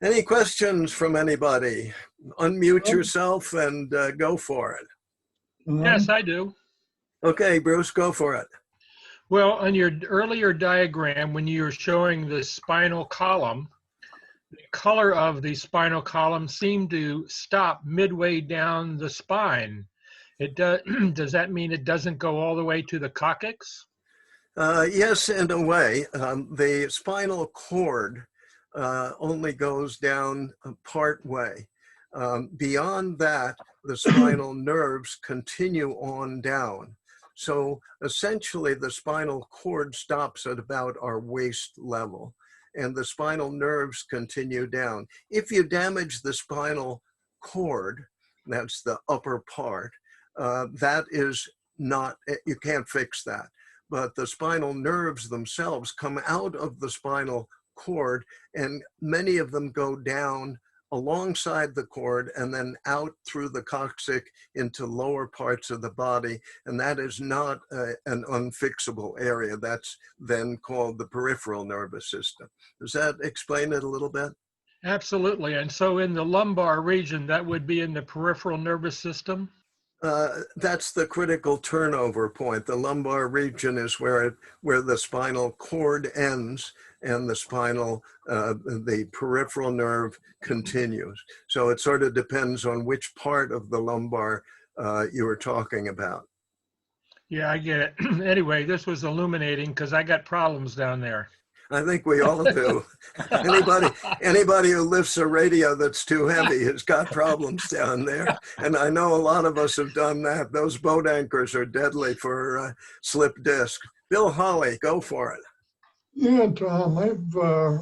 Any questions from anybody? Unmute yourself and go for it. Yes, I do. Okay, Bruce, go for it. Well, on your earlier diagram, when you were showing the spinal column, the color of the spinal column seemed to stop midway down the spine. It does that mean it doesn't go all the way to the coccyx? Yes, in a way. The spinal cord only goes down part way. Beyond that, the spinal nerves continue on down. So essentially, the spinal cord stops at about our waist level, and the spinal nerves continue down. If you damage the spinal cord, that's the upper part, that is not, you can't fix that. But the spinal nerves themselves come out of the spinal cord, and many of them go down alongside the cord and then out through the coccyx into lower parts of the body. And that is not an unfixable area. That's then called the peripheral nervous system. Does that explain it a little bit? Absolutely. And so in the lumbar region, that would be in the peripheral nervous system? That's the critical turnover point. The lumbar region is where the spinal cord ends and the peripheral nerve continues. So it sort of depends on which part of the lumbar you were talking about. Yeah, I get it. Anyway, this was illuminating because I got problems down there. I think we all do. Anybody who lifts a radio that's too heavy has got problems down there. And I know a lot of us have done that. Those boat anchors are deadly for slip disc. Bill Holly, go for it. Yeah, Tom, I've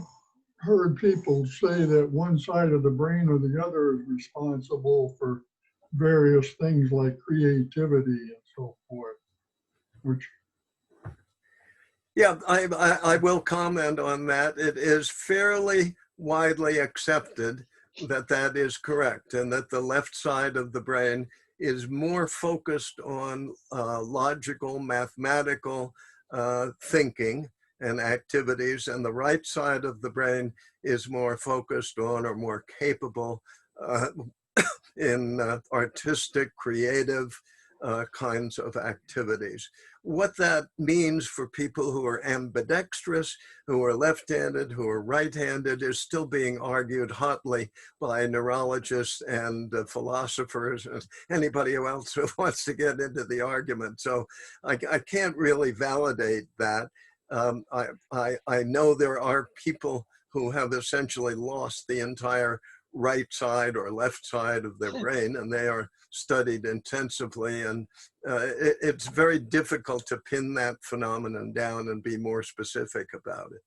heard people say that one side of the brain or the other is responsible for various things like creativity and so forth, which Yeah, I will comment on that. It is fairly widely accepted that that is correct, and that the left side of the brain is more focused on logical, mathematical thinking and activities, and the right side of the brain is more focused on or more capable in artistic, creative kinds of activities. What that means for people who are ambidextrous, who are left-handed, who are right-handed, is still being argued hotly by neurologists and philosophers and anybody else who wants to get into the argument. So I can't really validate that. I know there are people who have essentially lost the entire right side or left side of their brain, and they are studied intensively, and it's very difficult to pin that phenomenon down and be more specific about it.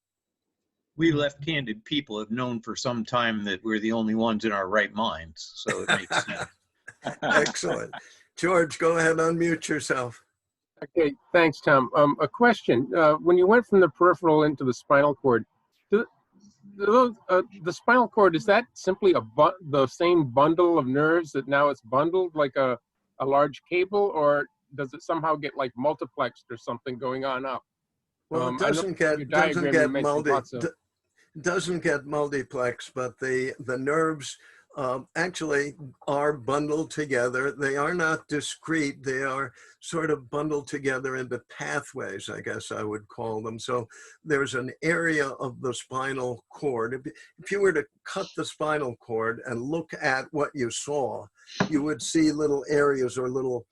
We left-handed people have known for some time that we're the only ones in our right minds, so it makes sense. Excellent. George, go ahead, unmute yourself. Okay, thanks, Tom. A question. When you went from the peripheral into the spinal cord, the spinal cord, is that simply the same bundle of nerves that now it's bundled like a large cable, or does it somehow get like multiplexed or something going on up? Well, it doesn't get multiplex, but the nerves actually are bundled together. They are not discrete. They are sort of bundled together into pathways, I guess I would call them. So there's an area of the spinal cord. If you were to cut the spinal cord and look at what you saw, you would see little areas or little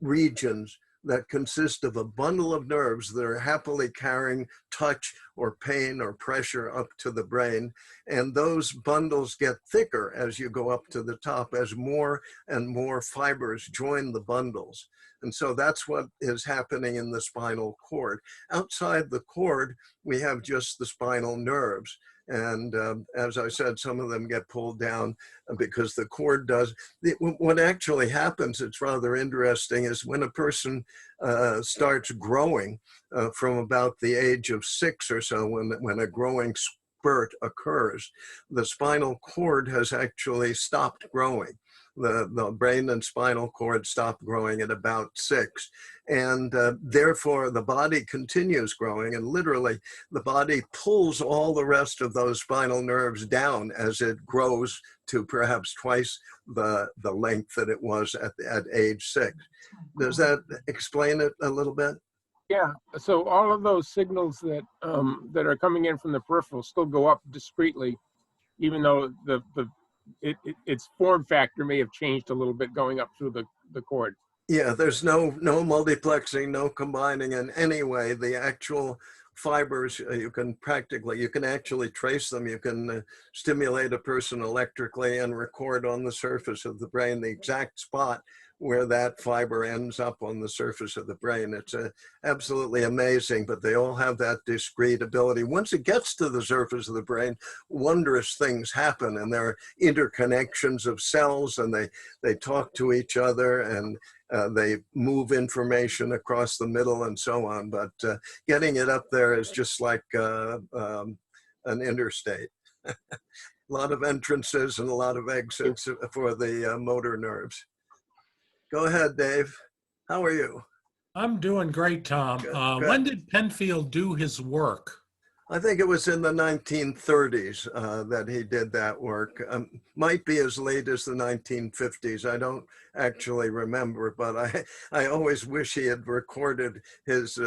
regions that consist of a bundle of nerves that are happily carrying touch or pain or pressure up to the brain. And those bundles get thicker as you go up to the top, as more and more fibers join the bundles. And so that's what is happening in the spinal cord. Outside the cord, we have just the spinal nerves. And as I said, some of them get pulled down because the cord does. What actually happens, it's rather interesting, is when a person starts growing from about the age of 6 or so, when a growing spurt occurs, the spinal cord has actually stopped growing. The brain and spinal cord stop growing at about 6. And therefore, the body continues growing, and literally the body pulls all the rest of those spinal nerves down as it grows to perhaps twice the length that it was at age 6. Does that explain it a little bit? Yeah, so all of those signals that that are coming in from the peripheral still go up discretely, even though its form factor may have changed a little bit going up through the cord. Yeah, there's no multiplexing, no combining in any way. The actual fibers, you can actually trace them. You can stimulate a person electrically and record on the surface of the brain the exact spot where that fiber ends up on the surface of the brain. It's absolutely amazing, but they all have that discrete ability. Once it gets to the surface of the brain, wondrous things happen, and there are interconnections of cells, and they talk to each other, and they move information across the middle and so on. But getting it up there is just like an interstate. A lot of entrances and a lot of exits for the motor nerves. Go ahead, Dave. How are you? I'm doing great, Tom. Good. When did Penfield do his work? I think it was in the 1930s that he did that work. Might be as late as the 1950s. I don't actually remember, but I always wish he had recorded his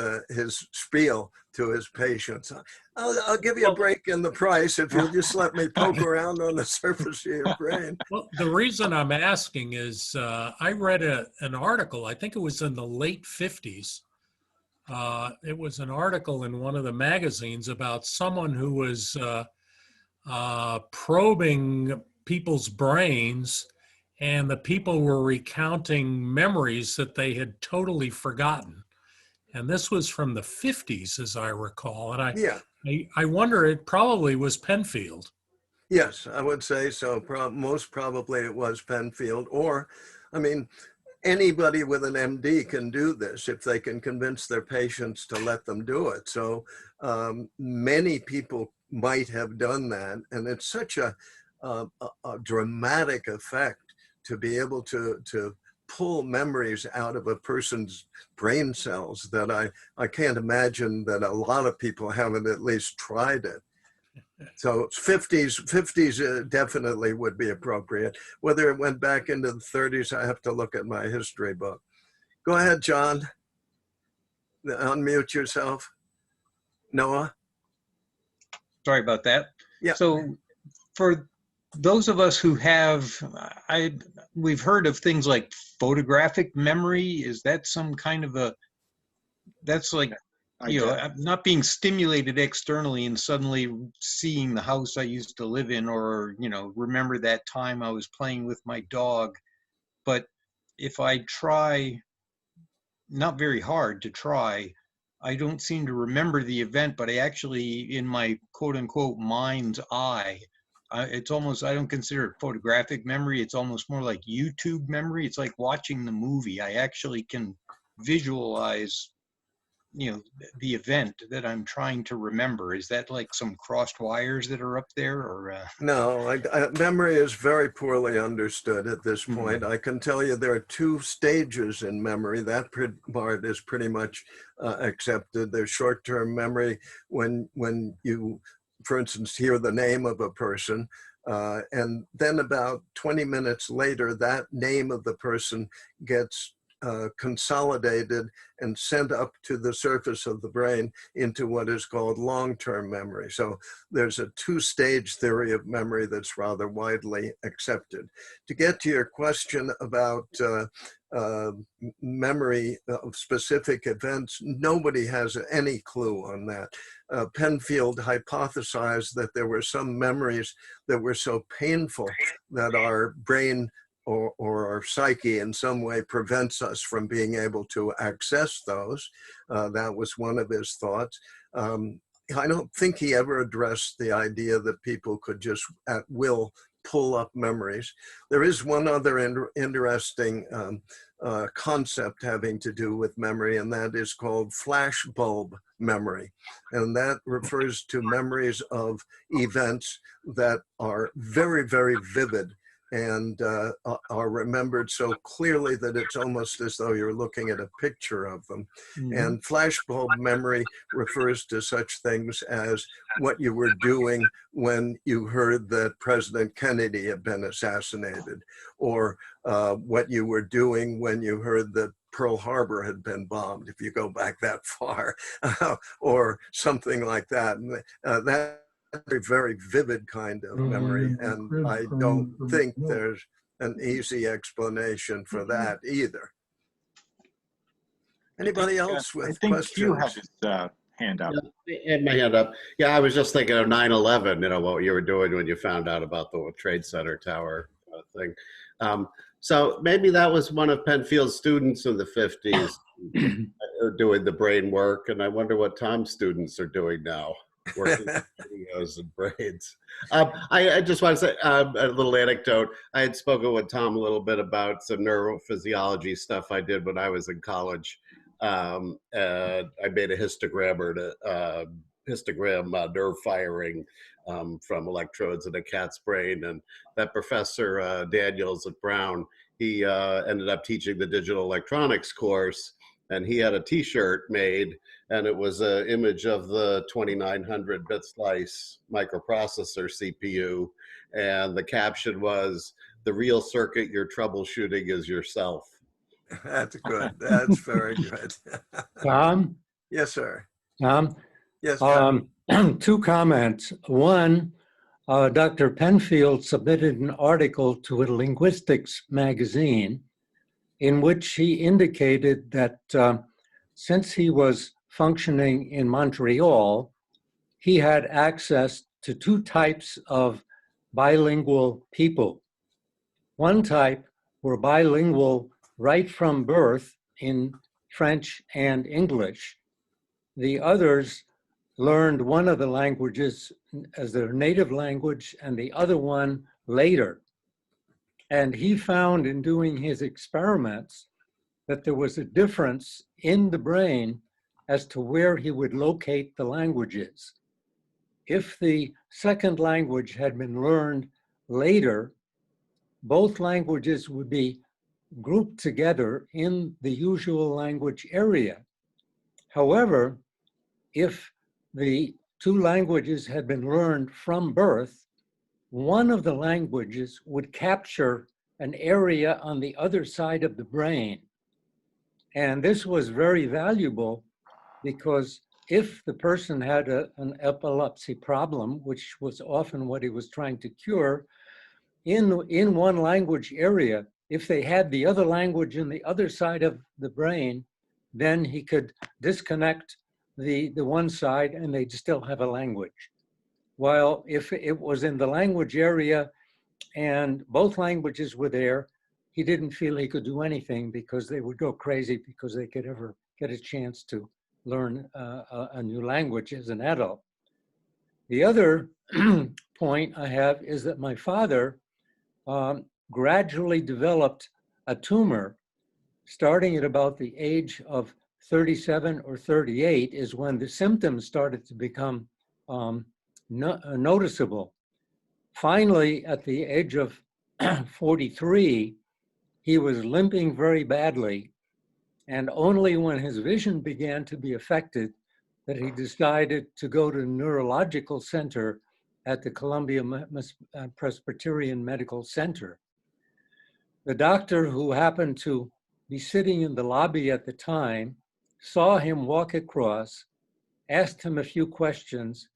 spiel to his patients. I'll give you a break in the price if you'll just let me poke around on the surface of your brain. Well, the reason I'm asking is I read an article, I think it was in the late 50s, It was an article in one of the magazines about someone who was probing people's brains, and the people were recounting memories that they had totally forgotten. And this was from the 50s, as I recall. And Yeah. I wonder, it probably was Penfield. Yes, I would say so. Most probably it was Penfield, or, I mean, anybody with an MD can do this if they can convince their patients to let them do it. So many people might have done that, and it's such a dramatic effect to be able to pull memories out of a person's brain cells that I can't imagine that a lot of people haven't at least tried it. So 50s definitely would be appropriate. Whether it went back into the 30s, I have to look at my history book. Go ahead, John. Unmute yourself. Noah? Sorry about that. Yeah. So for those of us who have, we've heard of things like photographic memory. Is that some kind of a, that's like, you know, I'm not being stimulated externally and suddenly seeing the house I used to live in, or, you know, remember that time I was playing with my dog. But if I try, not very hard to try, I don't seem to remember the event, but I actually, in my quote unquote mind's eye, it's almost, I don't consider it photographic memory. It's almost more like YouTube memory. It's like watching the movie. I actually can visualize, you know, the event that I'm trying to remember. Is that like some crossed wires that are up there, or? No, memory is very poorly understood at this point. I can tell you there are two stages in memory. That part is pretty much accepted. There's short-term memory when you, for instance, hear the name of a person, and then about 20 minutes later, that name of the person gets consolidated and sent up to the surface of the brain into what is called long-term memory. So there's a two-stage theory of memory that's rather widely accepted. To get to your question about memory of specific events, nobody has any clue on that. Penfield hypothesized that there were some memories that were so painful that our brain or our psyche in some way prevents us from being able to access those. That was one of his thoughts. I don't think he ever addressed the idea that people could just at will pull up memories. There is one other interesting concept having to do with memory, and that is called flashbulb memory. And that refers to memories of events that are very, very vivid and are remembered so clearly that it's almost as though you're looking at a picture of them. And flashbulb memory refers to such things as what you were doing when you heard that President Kennedy had been assassinated, or what you were doing when you heard that Pearl Harbor had been bombed, if you go back that far, or something like that. And that very, very vivid kind of memory, and I don't think there's an easy explanation for that either. Anybody else with questions? I think Hugh had his hand up. Yeah, I had my hand up. Yeah, I was just thinking of 9/11, you know, what you were doing when you found out about the World Trade Center tower thing. So maybe that was one of Penfield's students in the 50s doing the brain work, and I wonder what Tom's students are doing now. Working with videos and brains. I just want to say a little anecdote. I had spoken with Tom a little bit about some neurophysiology stuff I did when I was in college. I made a histogram nerve firing from electrodes in a cat's brain, and that Professor Daniels at Brown, he ended up teaching the digital electronics course. And he had a T-shirt made, and it was an image of the 2900 bit slice microprocessor CPU, and the caption was, "The real circuit you're troubleshooting is yourself." That's good. That's very good. Tom? Yes, sir. Tom? Yes. Two comments. One, Dr. Penfield submitted an article to a linguistics magazine in which he indicated that since he was functioning in Montreal, he had access to two types of bilingual people. One type were bilingual right from birth in French and English. The others learned one of the languages as their native language and the other one later. And he found in doing his experiments that there was a difference in the brain as to where he would locate the languages. If the second language had been learned later, both languages would be grouped together in the usual language area. However, if the two languages had been learned from birth, one of the languages would capture an area on the other side of the brain. And this was very valuable because if the person had an epilepsy problem, which was often what he was trying to cure, in one language area, if they had the other language in the other side of the brain, then he could disconnect the one side and they'd still have a language. While if it was in the language area and both languages were there, he didn't feel he could do anything because they would go crazy because they could ever get a chance to learn a new language as an adult. The other point I have is that my father gradually developed a tumor starting at about the age of 37 or 38 is when the symptoms started to become noticeable. Finally, at the age of 43, he was limping very badly, and only when his vision began to be affected that he decided to go to the neurological center at the Columbia Presbyterian Medical Center. The doctor, who happened to be sitting in the lobby at the time, saw him walk across, asked him a few questions,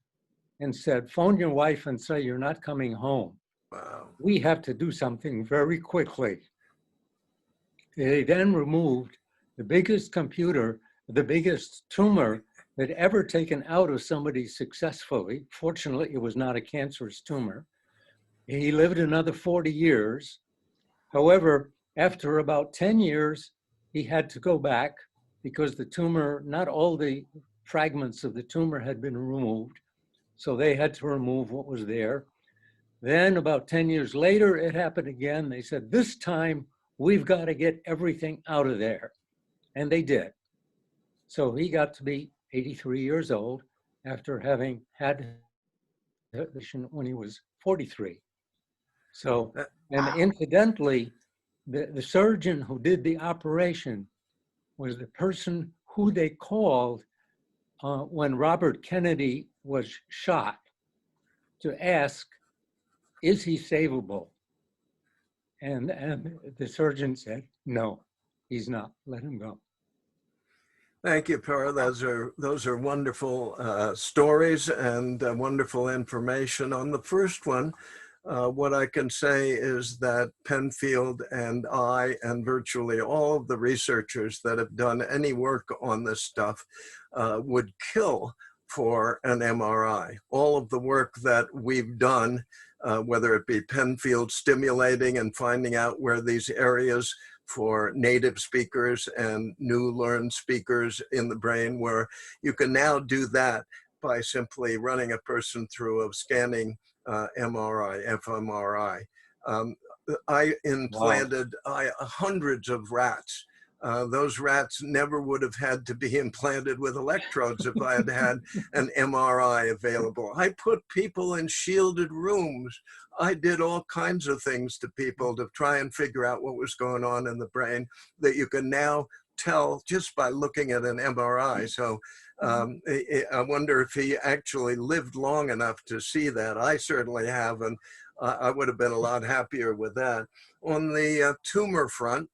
and said, "Phone your wife and say you're not coming home. Wow. We have to do something very quickly." They then removed the biggest tumor they'd ever taken out of somebody successfully. Fortunately, it was not a cancerous tumor. He lived another 40 years. However, after about 10 years, he had to go back because the tumor, not all the fragments of the tumor had been removed. So they had to remove what was there. Then about 10 years later, it happened again. They said, this time we've got to get everything out of there. And they did. So he got to be 83 years old after having had the vision when he was 43. So, and incidentally, the surgeon who did the operation was the person who they called when Robert Kennedy was shot to ask, is he savable? And the surgeon said, no, he's not, let him go. Thank you, Perera. Those are wonderful stories and wonderful information. On the first one, what I can say is that Penfield and I and virtually all of the researchers that have done any work on this stuff would kill for an MRI. All of the work that we've done, whether it be Penfield stimulating and finding out where these areas for native speakers and new learned speakers in the brain, where you can now do that by simply running a person through a scanning MRI, fMRI. I implanted hundreds of rats. Those rats never would have had to be implanted with electrodes if I had had an MRI available. I put people in shielded rooms. I did all kinds of things to people to try and figure out what was going on in the brain that you can now tell just by looking at an MRI. So I wonder if he actually lived long enough to see that. I certainly have, and I would have been a lot happier with that. On the tumor front,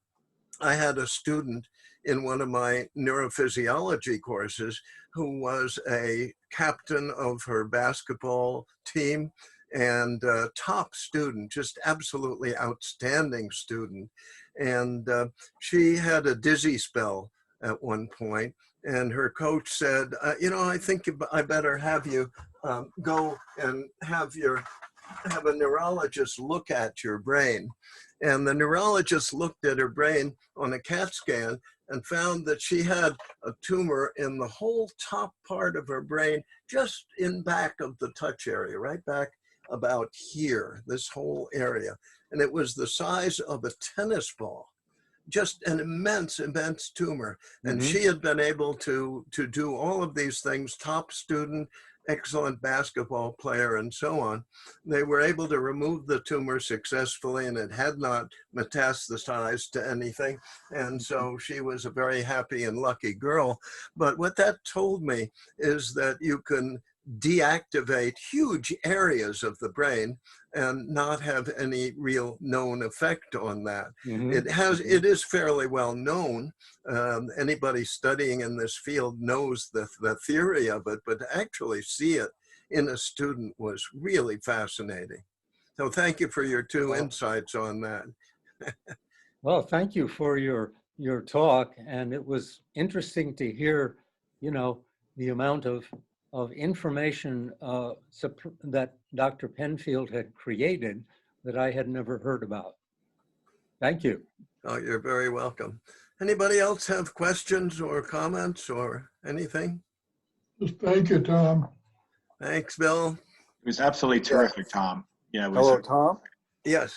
I had a student in one of my neurophysiology courses who was a captain of her basketball team and a top student, just absolutely outstanding student. And she had a dizzy spell at one point, and her coach said, you know, I think I better have you go and have a neurologist look at your brain. And the neurologist looked at her brain on a CAT scan and found that she had a tumor in the whole top part of her brain, just in back of the touch area, right back about here, this whole area. And it was the size of a tennis ball, just an immense, immense tumor. And she had been able to do all of these things, top student, excellent basketball player, and so on. They were able to remove the tumor successfully, and it had not metastasized to anything. And so she was a very happy and lucky girl. But what that told me is that you can deactivate huge areas of the brain and not have any real known effect on that. It is fairly well known. Anybody studying in this field knows the theory of it, but to actually see it in a student was really fascinating. So thank you for your two insights on that. Well, thank you for your talk, and it was interesting to hear, you know, the amount of information that Dr. Penfield had created that I had never heard about. Thank you. Oh, you're very welcome. Anybody else have questions or comments or anything? Just thank you, Tom. Thanks, Bill. It was absolutely terrific, Tom. Yeah, it was. Hello, Tom. Yes.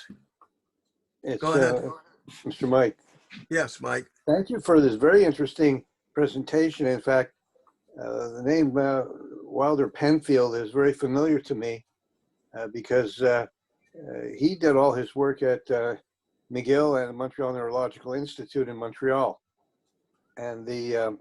It's Go ahead. Mr. Mike. Yes, Mike. Thank you for this very interesting presentation. In fact, the name Wilder Penfield is very familiar to me because he did all his work at McGill and Montreal Neurological Institute in Montreal. And the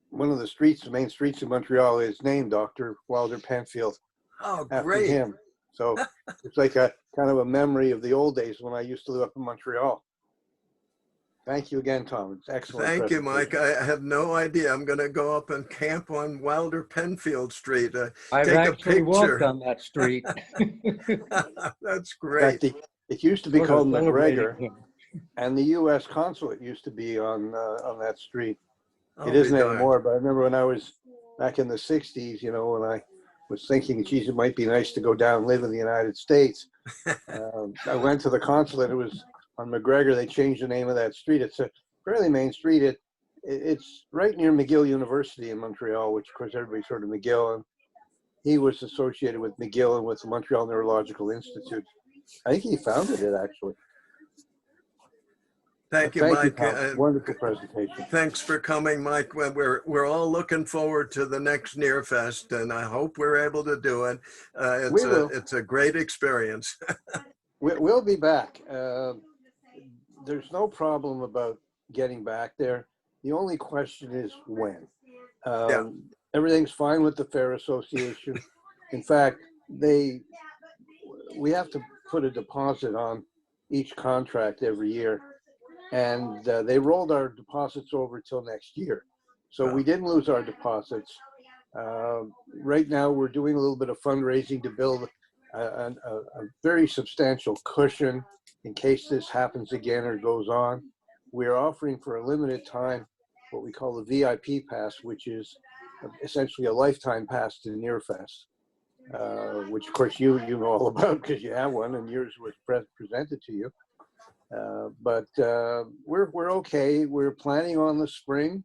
one of the streets, the main streets in Montreal, is named Dr. Wilder Penfield Oh, after great. him. So it's like a kind of a memory of the old days when I used to live up in Montreal. Thank you again, Tom. It's excellent. Thank you, Mike. I had no idea. I'm going to go up and camp on Wilder Penfield Street. I've take a actually walked picture. on that street. That's In great. fact, it used to be Sort of called celebrating McGregor, him. and the U.S. consulate used to be on that street. I'll It be isn't darned. anymore, but I remember when I was back in the 60s, you know, when I was thinking, geez, it might be nice to go down and live in the United States. I went to the consulate. It was on McGregor. They changed the name of that street. It's a fairly main street. It's right near McGill University in Montreal, which of course everybody's heard of McGill. And he was associated with McGill and with the Montreal Neurological Institute. I think he founded it, actually. Thank you, Mike. Tom. Wonderful presentation. Thanks for coming, Mike. We're all looking forward to the next Nearfest, and I hope we're able to do it. It's a great experience. We'll be back. There's no problem about getting back there. The only question is when. Everything's fine with the Fair Association. In fact, we have to put a deposit on each contract every year. And they rolled our deposits over till next year. So we didn't lose our deposits. Right now, we're doing a little bit of fundraising to build a very substantial cushion in case this happens again or goes on. We're offering for a limited time what we call the VIP pass, which is essentially a lifetime pass to Nearfest, which of course you know all about because you have one and yours was presented to you. But we're okay. We're planning on the spring.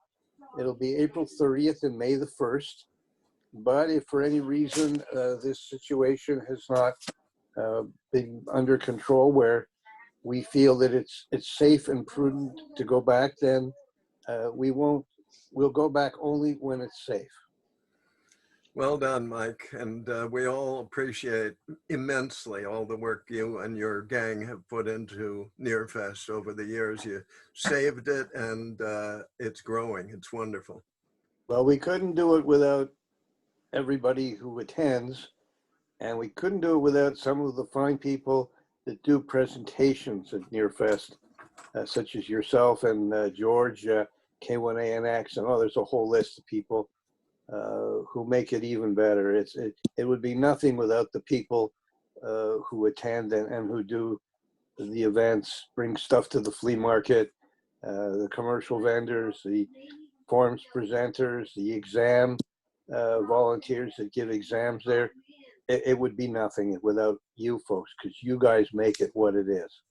It'll be April 30th and May the 1st. But if for any reason this situation has not been under control where we feel that it's safe and prudent to go back, then we'll go back only when it's safe. Well done, Mike. And we all appreciate immensely all the work you and your gang have put into Nearfest over the years. You saved it, and it's growing. It's wonderful. Well, we couldn't do it without everybody who attends, and we couldn't do it without some of the fine people that do presentations at Nearfest, such as yourself and George, K1ANX, and there's a whole list of people who make it even better. It would be nothing without the people who attend and who do the events, bring stuff to the flea market, the commercial vendors, the forms presenters, the exam volunteers that give exams there, it would be nothing without you folks, because you guys make it what it is.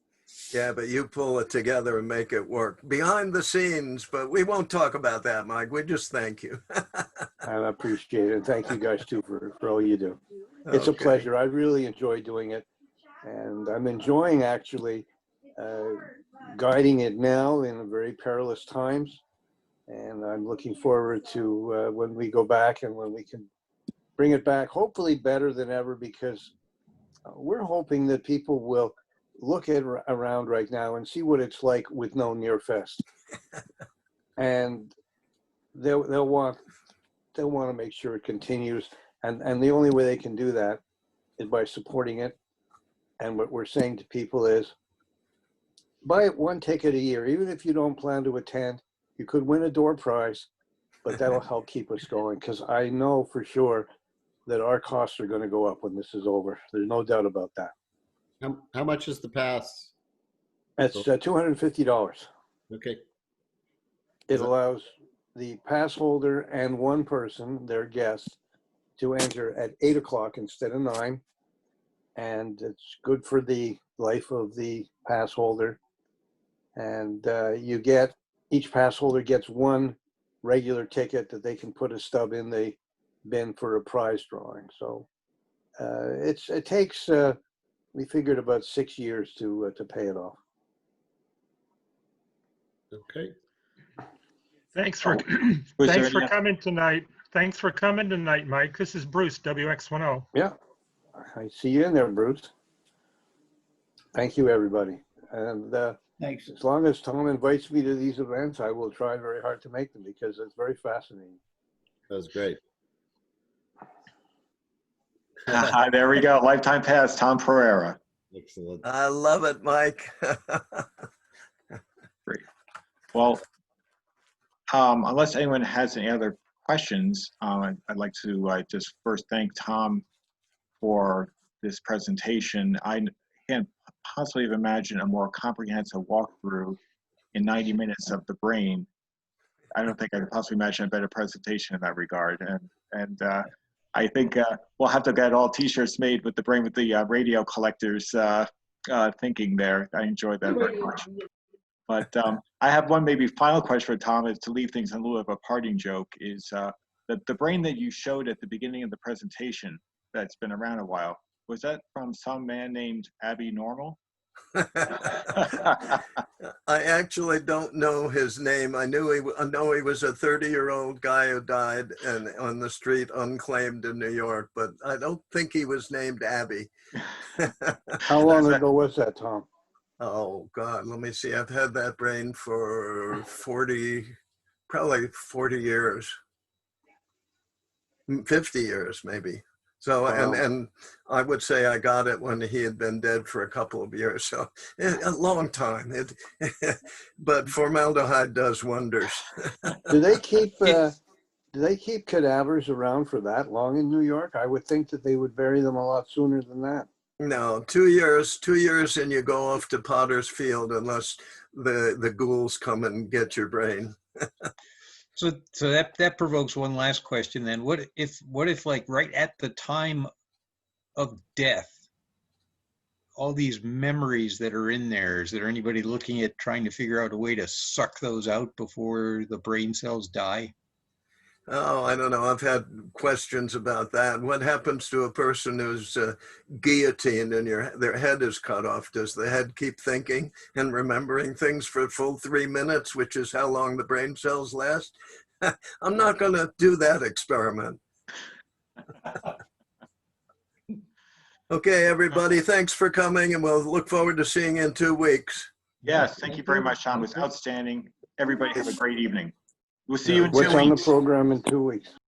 Yeah, but you pull it together and make it work behind the scenes, but we won't talk about that, Mike. We just thank you. I appreciate it. And thank you guys too for all you do. It's a Okay. pleasure. I really enjoy doing it. And I'm enjoying actually guiding it now in very perilous times. And I'm looking forward to when we go back and when we can bring it back, hopefully better than ever, because we're hoping that people will look at around right now and see what it's like with no Near Fest. And they'll want to make sure it continues. And the only way they can do that is by supporting it. And what we're saying to people is, buy one ticket a year. Even if you don't plan to attend, you could win a door prize, but that'll help keep us going. Because I know for sure that our costs are going to go up when this is over. There's no doubt about that. How much is the pass? That's $250. Okay. It allows the pass holder and one person, their guest, to enter at 8 o'clock instead of 9. And it's good for the life of the pass holder. And each pass holder gets one regular ticket that they can put a stub in the bin for a prize drawing. So it takes, we figured, about 6 years to pay it off. Okay. Thanks for Was there thanks for any- coming tonight. Thanks for coming tonight, Mike. This is Bruce, WX10. Yeah, I see you in there, Bruce. Thank you, everybody. And Thanks. as long as Tom invites me to these events, I will try very hard to make them because it's very fascinating. That was great. There we go. Lifetime pass, Tom Perera. Excellent. I love it, Mike. Great. Well, unless anyone has any other questions, I'd like to just first thank Tom for this presentation. I can't possibly have imagined a more comprehensive walkthrough in 90 minutes of the brain. I don't think I could possibly imagine a better presentation in that regard. And I think we'll have to get all T-shirts made with the brain with the radio collectors thinking there. I enjoyed that very much. But I have one maybe final question for Tom, is to leave things in lieu of a parting joke, is the brain that you showed at the beginning of the presentation that's been around a while, was that from some man named Abby Normal? I actually don't know his name. I know he was a 30-year-old guy who died on the street unclaimed in New York, but I don't think he was named Abby. How long ago was that, Tom? Oh God, let me see. I've had that brain for probably 40 years, 50 years maybe. So, Wow. and I would say I got it when he had been dead for a couple of years. So a long time. But formaldehyde does wonders. Do they keep cadavers around for that long in New York? I would think that they would bury them a lot sooner than that. No, 2 years, 2 years, and you go off to Potter's Field unless the ghouls come and get your brain. So that provokes one last question then. What if like right at the time of death, all these memories that are in there, is there anybody looking at trying to figure out a way to suck those out before the brain cells die? Oh, I don't know. I've had questions about that. What happens to a person who's guillotined and their head is cut off? Does the head keep thinking and remembering things for a full 3 minutes, which is how long the brain cells last? I'm not going to do that experiment. Okay, everybody, thanks for coming, and we'll look forward to seeing you in 2 weeks. Yes, thank you very much, Tom. It was outstanding. Everybody have a great evening. We'll see you in 2 What's on the weeks. program in 2 weeks?